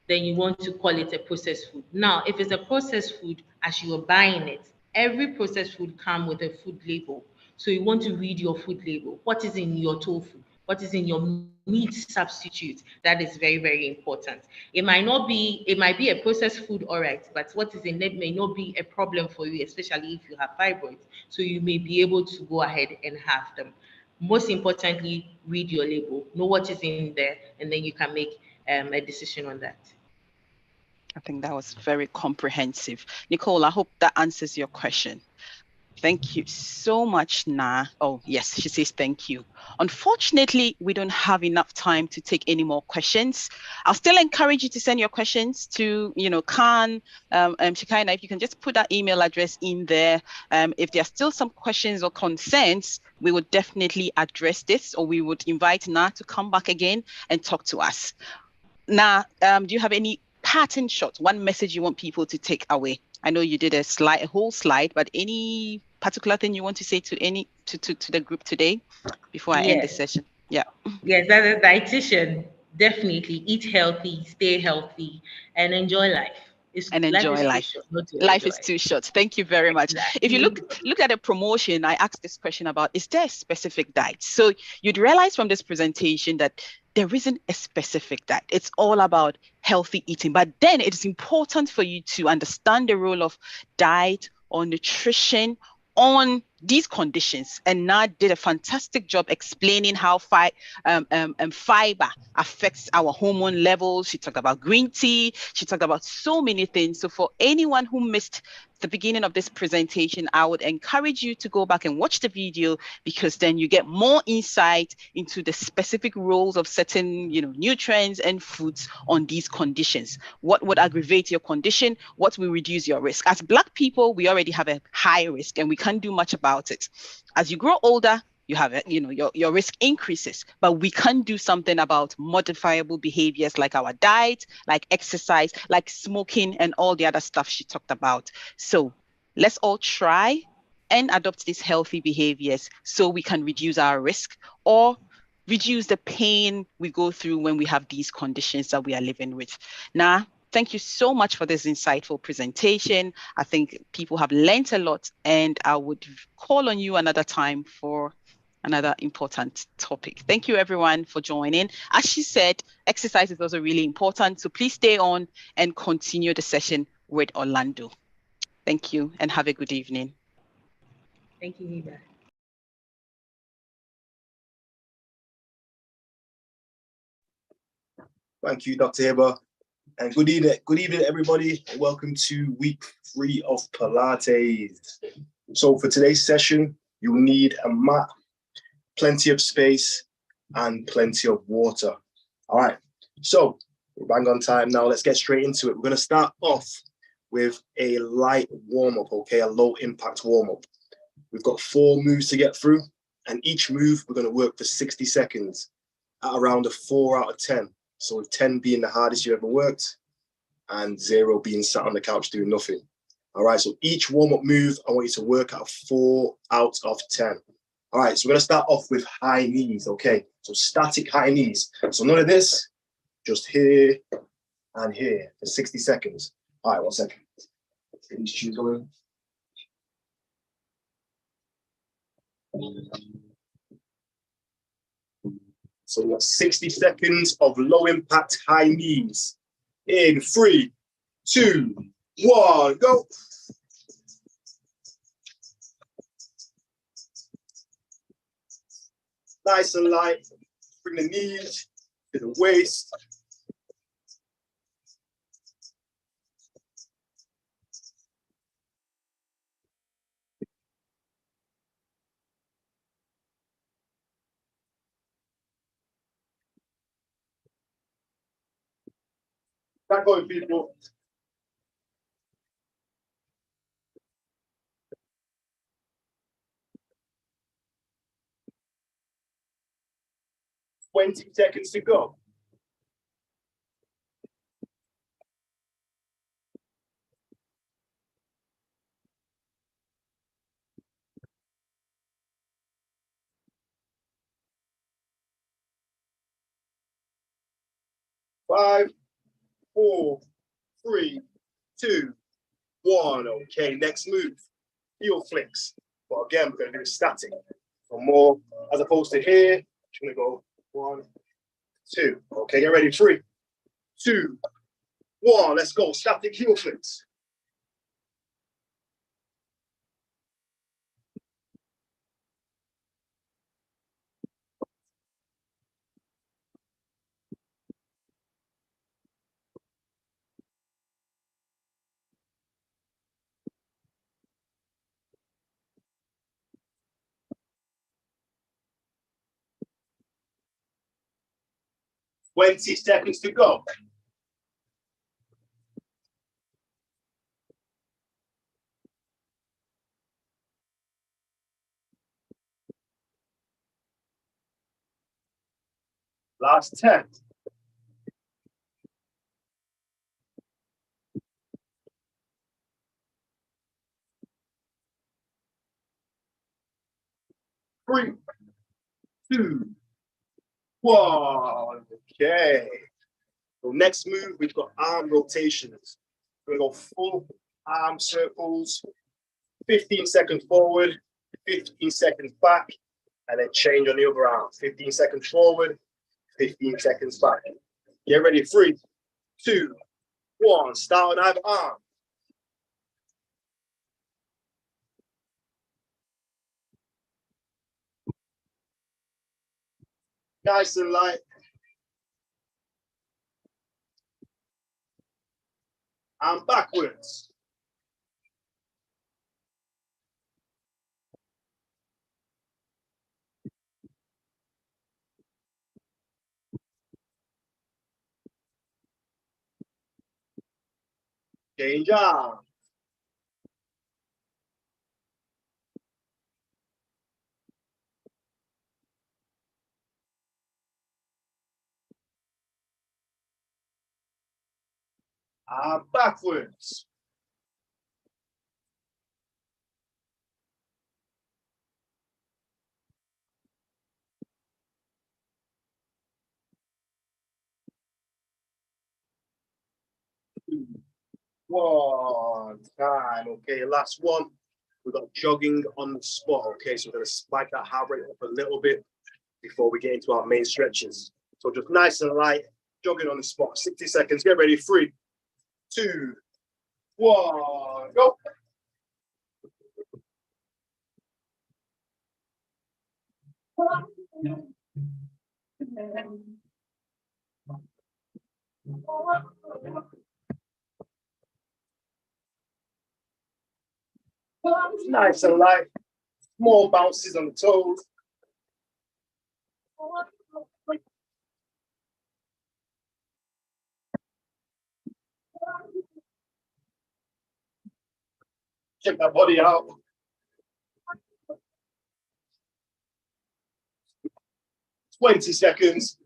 then you want to call it a processed food. Now, if it's a processed food, as you are buying it, every processed food comes with a food label. So you want to read your food label. What is in your tofu? What is in your meat substitute? That is very, very important. It might be a processed food, all right, but what is in it may not be a problem for you, especially if you have fibroids. So you may be able to go ahead and have them. Most importantly, read your label, know what is in there, and then you can make a decision on that. I think that was very comprehensive. Nicole, I hope that answers your question. Thank you so much, Na. Oh, yes, she says thank you. Unfortunately, we don't have enough time to take any more questions. I'll still encourage you to send your questions to, CAHN, Shekinah, if you can just put that email address in there. If there are still some questions or concerns, we would definitely address this, or we would invite Na to come back again and talk to us. Na, do you have any parting shot, one message you want people to take away? I know you did a whole slide, but any particular thing you want to say to the group today before I end the session? Yeah. Yes, as a dietitian, definitely eat healthy, stay healthy, and enjoy life. Enjoy life. Life is too short. Thank you very much. Exactly. If you look at a promotion, I asked this question about, is there a specific diet? So you'd realize from this presentation that there isn't a specific diet. It's all about healthy eating. But then it's important for you to understand the role of diet or nutrition on these conditions. And Na did a fantastic job explaining how fiber affects our hormone levels. She talked about green tea. She talked about so many things. So for anyone who missed the beginning of this presentation, I would encourage you to go back and watch the video, because then you get more insight into the specific roles of certain, nutrients and foods on these conditions. What would aggravate your condition? What will reduce your risk? As Black people, we already have a high risk and we can't do much about it. As you grow older, you have it, your risk increases, but we can do something about modifiable behaviors like our diet, like exercise, like smoking, and all the other stuff she talked about. So let's all try and adopt these healthy behaviors so we can reduce our risk or reduce the pain we go through when we have these conditions that we are living with. Now, thank you so much for this insightful presentation. I think people have learned a lot, and I would call on you another time for another important topic. Thank you, everyone, for joining. As she said, exercise is also really important. So please stay on and continue the session with Orlando. Thank you and have a good evening. Thank you, Hiba. Thank you, Dr. Hiba. And good evening, everybody. Welcome to week 3 of Pilates. So for today's session, you'll need a mat, plenty of space, and plenty of water. All right, so we're bang on time now. Let's get straight into it. We're going to start off with a light warm-up, okay, a low impact warm-up. We've got 4 moves to get through, and each move we're going to work for 60 seconds at around a 4 out of 10. So with 10 being the hardest you ever worked and 0 being sat on the couch doing nothing. All right, so each warm-up move, I want you to work at a 4 out of 10. All right, so we're going to start off with high knees, okay? So static high knees. So none of this, just here and here for 60 seconds. All right, 1 second. Get these shoes going. So we got 60 seconds of low impact high knees. In 3, 2, 1, go. Nice and light. Bring the knees to the waist. Back going, people. Twenty seconds to go. Five, 4, 3, 2, 1. Okay, next move. Heel flicks. But again, we're going to do static. So more, as opposed to here, just going to go 1, 2. Okay, get ready. 3, 2, 1. Let's go. Static heel flicks. Twenty seconds to go. Last 10. 3, 2, 1. Okay. So next move, we've got arm rotations. We're going to go full arm circles, 15 seconds forward, 15 seconds back, and then change on the other arm. 15 seconds forward, 15 seconds back. Get ready. 3, 2, 1. Start on either arm. Nice and light. And backwards. Change arm. And backwards. One time. Okay, last one. We've got jogging on the spot. Okay, so we're going to spike that heart rate up a little bit before we get into our main stretches. So just nice and light, jogging on the spot. 60 seconds. Get ready. 3, 2, 1, go. Nice and light. Small bounces on the toes. Check that body out. Twenty seconds.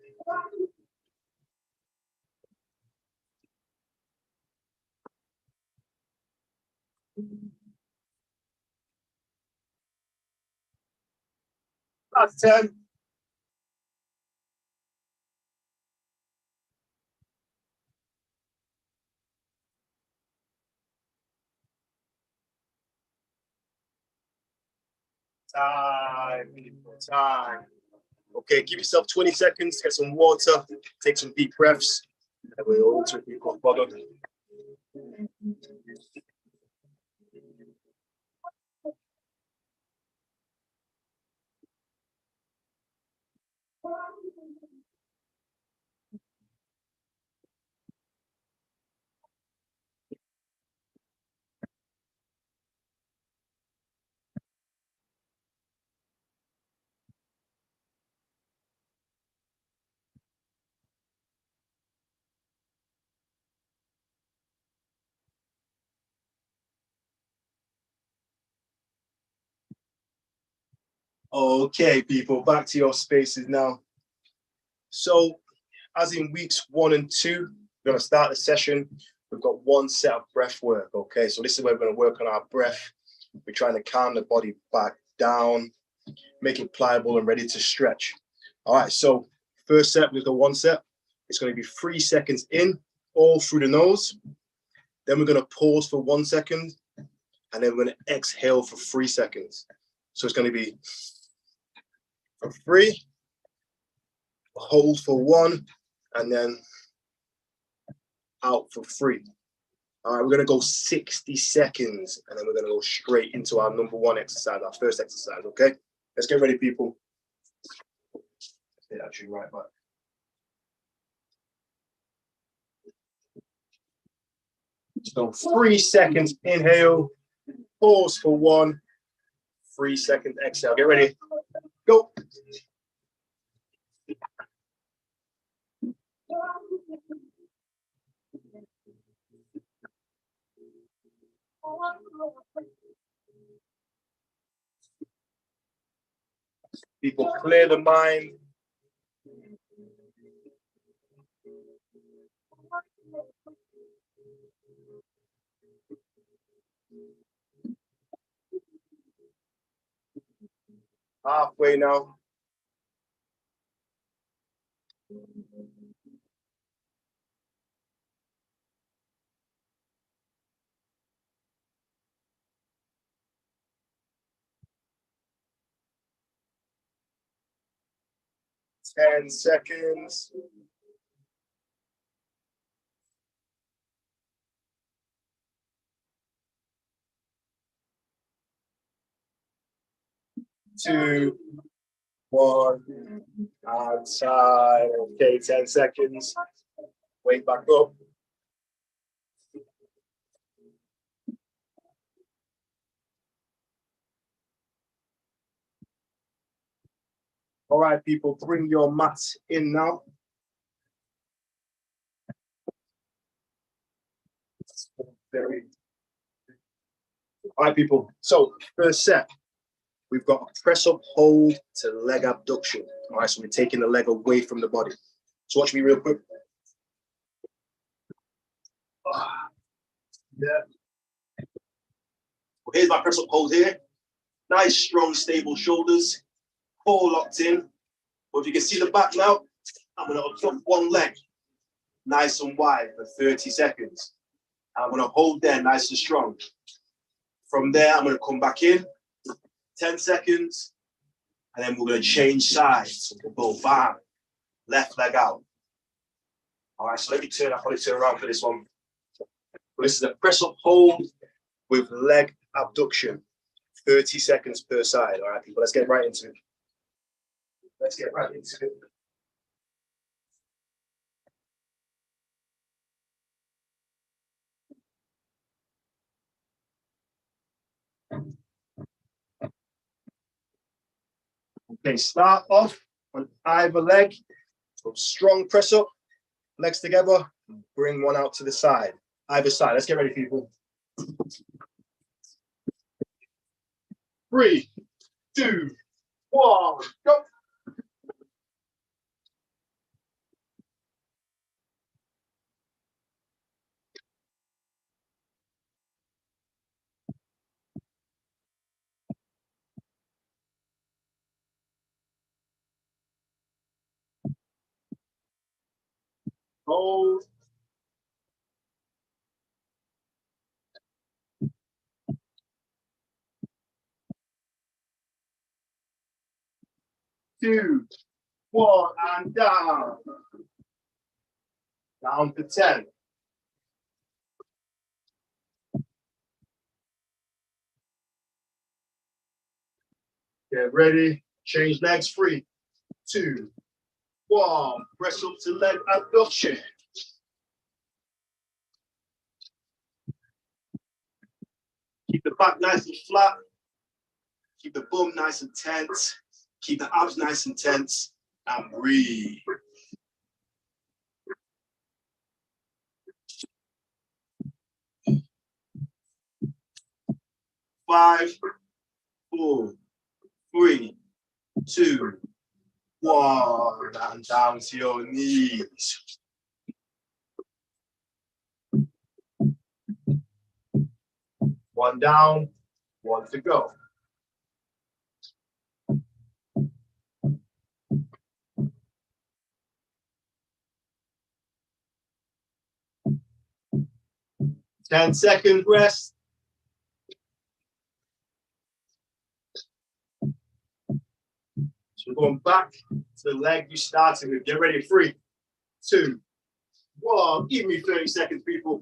That's 10. Time, people, time. Okay, give yourself 20 seconds, get some water, take some deep breaths, and we're all to people. Well done. Okay, people, back to your spaces now. So, as in weeks 1 and 2, we're going to start the session. We've got one set of breath work, okay? So this is where we're going to work on our breath. We're trying to calm the body back down, make it pliable and ready to stretch. All right, so first set, we've got one set. It's going to be 3 seconds in, all through the nose. Then we're going to pause for 1 second, and then we're going to exhale for 3 seconds. So it's going to be for 3, hold for 1, and then out for 3. All right, we're going to go 60 seconds, and then we're going to go straight into our number 1 exercise, our first exercise, okay? Let's get ready, people. Stay actually right back. So 3 seconds, inhale, pause for 1, 3 seconds, exhale. Get ready, go. People clear the mind. Halfway now. Ten seconds. Two, 1, outside. Okay, 10 seconds. Wait back up. All right, people, bring your mats in now. All right, people. So first set, we've got a press up hold to leg abduction. All right, so we're taking the leg away from the body. So watch me real quick. Yeah. Here's my press up hold here. Nice, strong, stable shoulders. Core locked in. But if you can see the back now, I'm going to abduct one leg nice and wide for 30 seconds. I'm going to hold there nice and strong. From there, I'm going to come back in, 10 seconds, and then we're going to change sides. So we'll go bam, left leg out. All right, so let me turn, I'll probably turn around for this one. This is a press up hold with leg abduction, 30 seconds per side. All right, people, let's get right into it. Let's get right into it. Okay, start off on either leg. So strong press up, legs together, bring one out to the side. Either side. Let's get ready, people. 3, 2, 1, go. Hold. 2, 1, and down. Down to 10. Get ready. Change legs. 3, 2, 1. Press up to leg abduction. Keep the back nice and flat. Keep the bum nice and tense. Keep the abs nice and tense. And breathe. 5, 4, 3, 2, 1. And down to your knees. One down, 1 to go. Ten seconds rest. So we're going back to the leg you started with. Get ready. 3, 2, 1. Give me 30 seconds, people.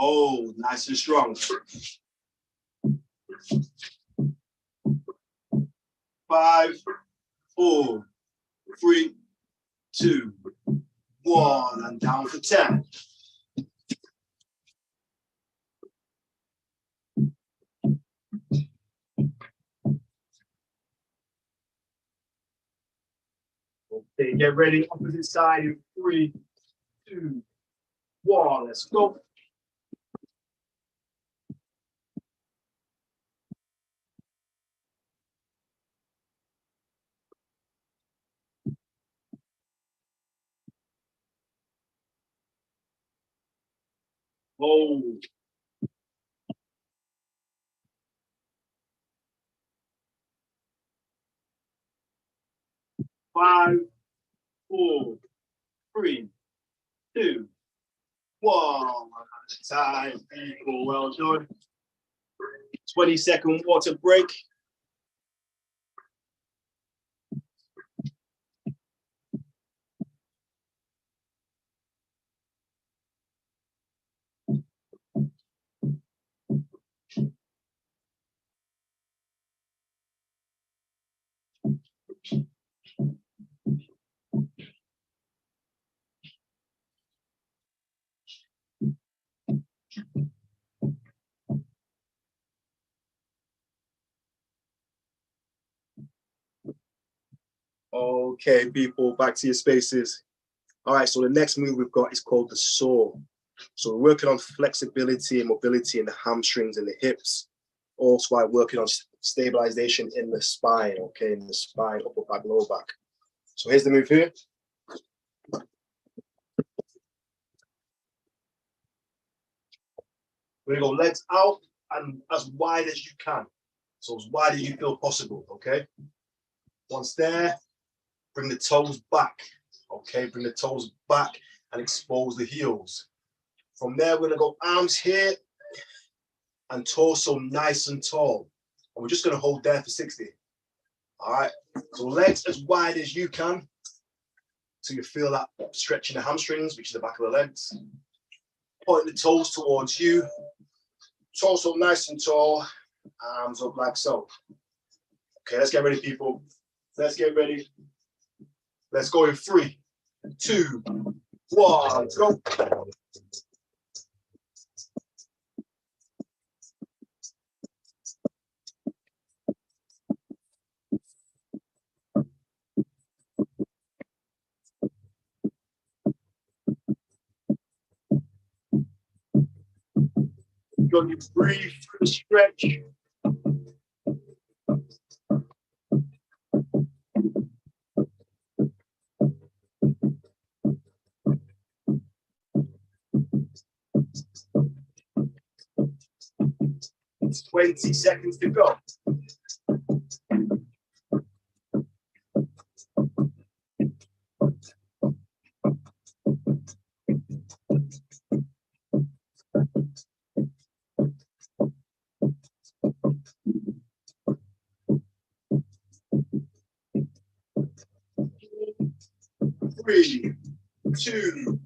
Oh, nice and strong. 5, 4, 3, 2, 1, and down for 10. Okay, get ready. Opposite side in 3, 2, 1. Let's go. Hold. 5, 4, 3, 2, 1. Time, people. Well done. 20-second water break. Okay, people, back to your spaces. All right, so the next move we've got is called the saw. So we're working on flexibility and mobility in the hamstrings and the hips. Also, I'm working on stabilization in the spine, okay, in the spine, upper back, lower back. So here's the move here. We're gonna go legs out and as wide as you can. So as wide as you feel possible, okay? Once there, bring the toes back, okay? Bring the toes back and expose the heels. From there, we're gonna go arms here and torso nice and tall. And we're just gonna hold there for 60. All right, so legs as wide as you can so you feel that stretch in the hamstrings, which is the back of the legs. Point the toes towards you. Torso nice and tall, arms up like so. Okay, let's get ready, people. Let's get ready. Let's go in 3, 2, 1, go. . Got to breathe through the stretch. It's 20 seconds to go. Three, two,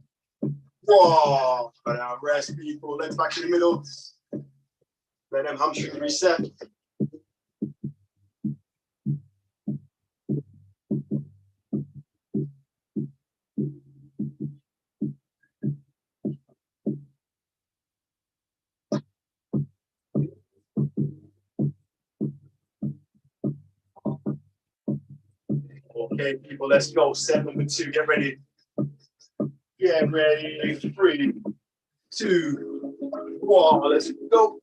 one. And now rest, people. Legs back to the middle. Let them hamstrings reset. Okay, people, let's go. Set number 2. Get ready. Get ready. 3, 2, 1. Let's go.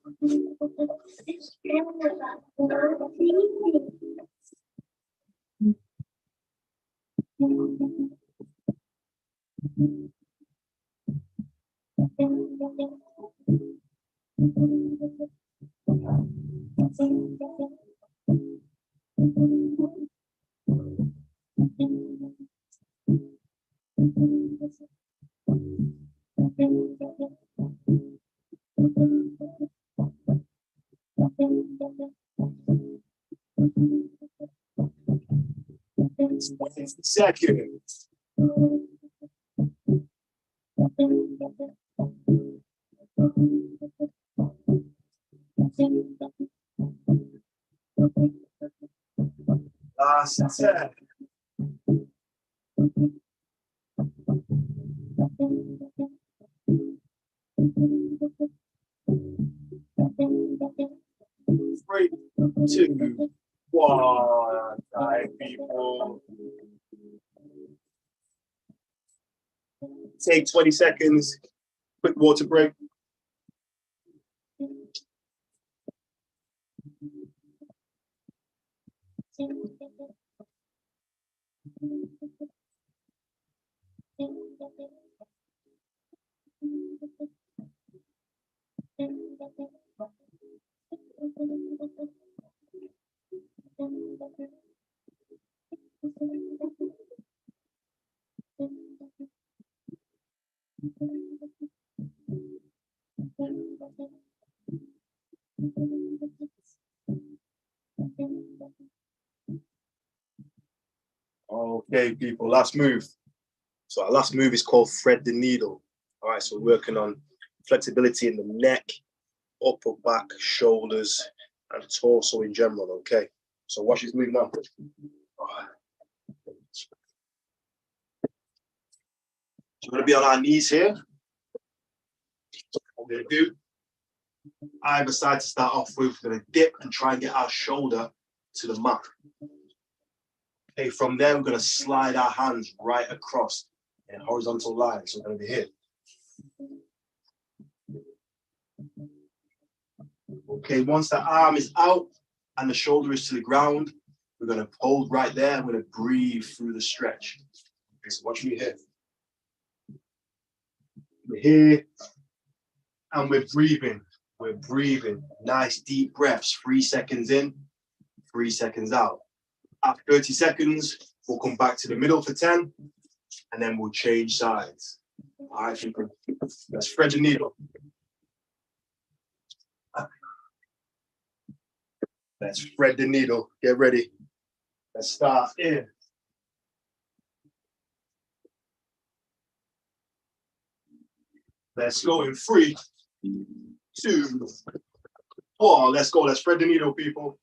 Seconds. Last 10. Three, 2, 1. Time, people. Take 20 seconds. Quick water break. Okay, people, last move. So our last move is called thread the needle. All right, so we're working on flexibility in the neck, upper back, shoulders, and torso in general, okay? So watch this move now. So we're gonna be on our knees here. So what we're gonna do, either side to start off with, we're gonna dip and try and get our shoulder to the mat. Okay, from there, we're gonna slide our hands right across in a horizontal line. So we're gonna be here. Okay, once the arm is out and the shoulder is to the ground, we're gonna hold right there. I'm gonna breathe through the stretch. Okay, so watch me here. We're here and we're breathing. We're breathing. Nice deep breaths. 3 seconds in, 3 seconds out. After 30 seconds, we'll come back to the middle for 10, and then we'll change sides. All right, people. Let's thread the needle. Let's thread the needle. Get ready. Let's start in. Let's go in 3, 2, 1. Let's go. Let's thread the needle, people.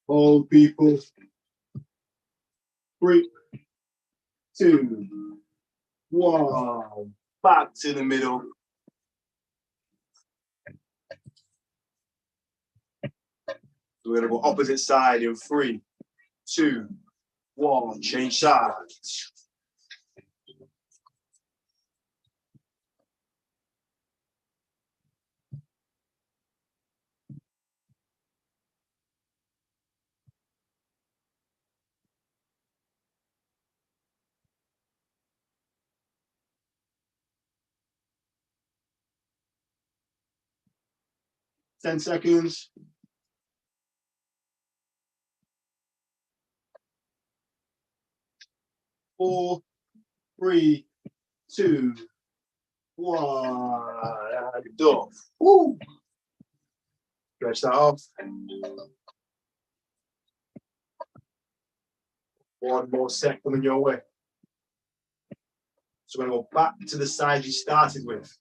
Hold, people. 3, 2, 1. Back to the middle. We're going to go opposite side in 3, 2, 1. Change sides. Ten seconds. 4, 3, 2, 1. And off. Woo. Stretch that off. One more set coming your way. So we're going to go back to the side you started with.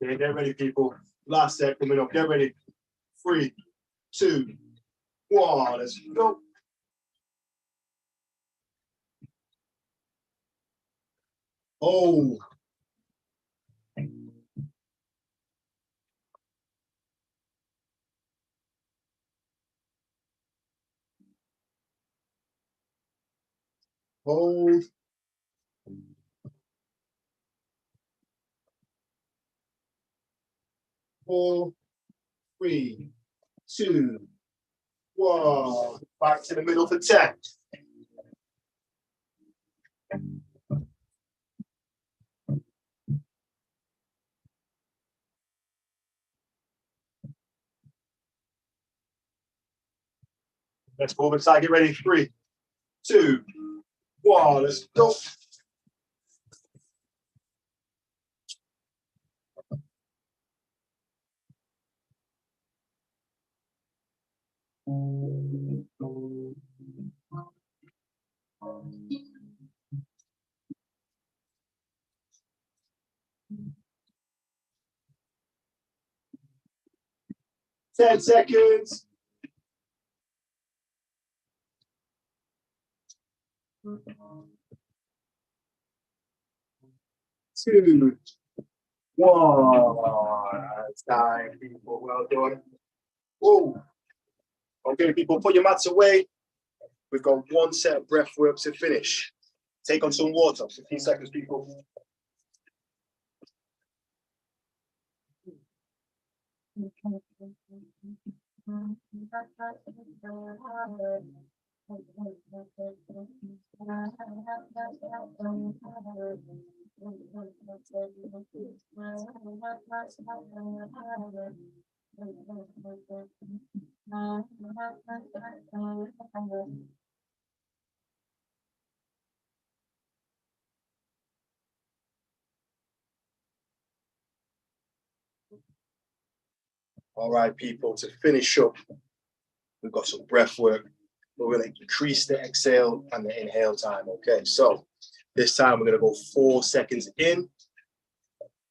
Okay, get ready, people. Last set coming up. Get ready. 3, 2, 1. Let's go. Oh. Hold. 4, 3, 2, 1. Back to the middle for 10. Let's move inside. Get ready. 3, 2, 1. Let's go. Ten seconds. 2, 1. That's time, people. Well done. Whoa. Okay, people, put your mats away. We've got one set of breath work to finish. Take on some water. 15 seconds, people. All right, people, to finish up, we've got some breath work. We're going to increase the exhale and the inhale time. Okay, so this time we're going to go 4 seconds in,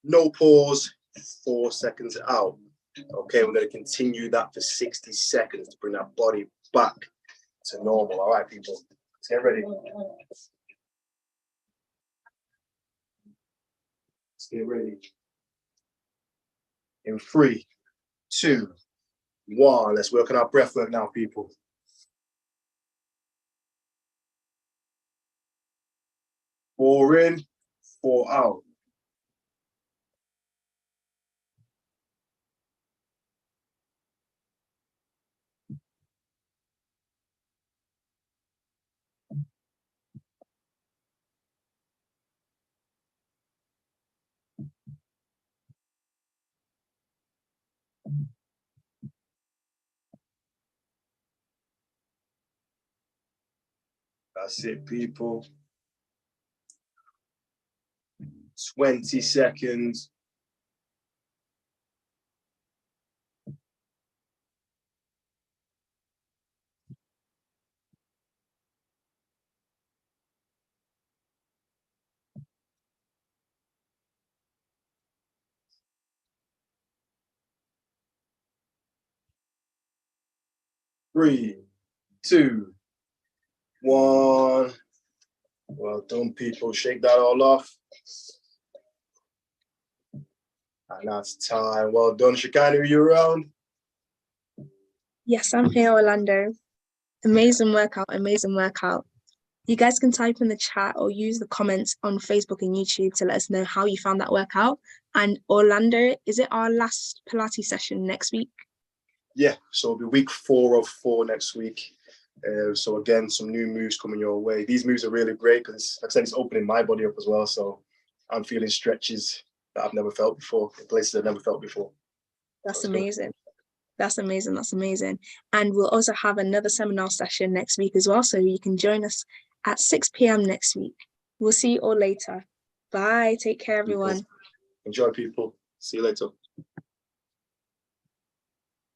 no pause, 4 seconds out. Okay, we're going to continue that for 60 seconds to bring that body back to normal. All right, people, let's get ready. Let's get ready. In 3, 2, 1. Let's work on our breath work now, people. 4 in, 4 out. That's it, people. 20 seconds. 3, 2, 1. Well done, people. Shake that all off. And that's time. Well done. Shikani, are you around? Yes, I'm here, Orlando. Amazing workout, amazing workout. You guys can type in the chat or use the comments on Facebook and YouTube to let us know how you found that workout. And Orlando, is it our last Pilates session next week? Yeah, so it'll be week 4 of 4 next week. So again, some new moves coming your way. These moves are really great because, like I said, it's opening my body up as well. So I'm feeling stretches that I've never felt before, in places I've never felt before. That's amazing. That's amazing. That's amazing. And we'll also have another seminar session next week as well. So you can join us at 6 p.m. next week. We'll see you all later. Bye. Take care, everyone. Enjoy, people. See you later.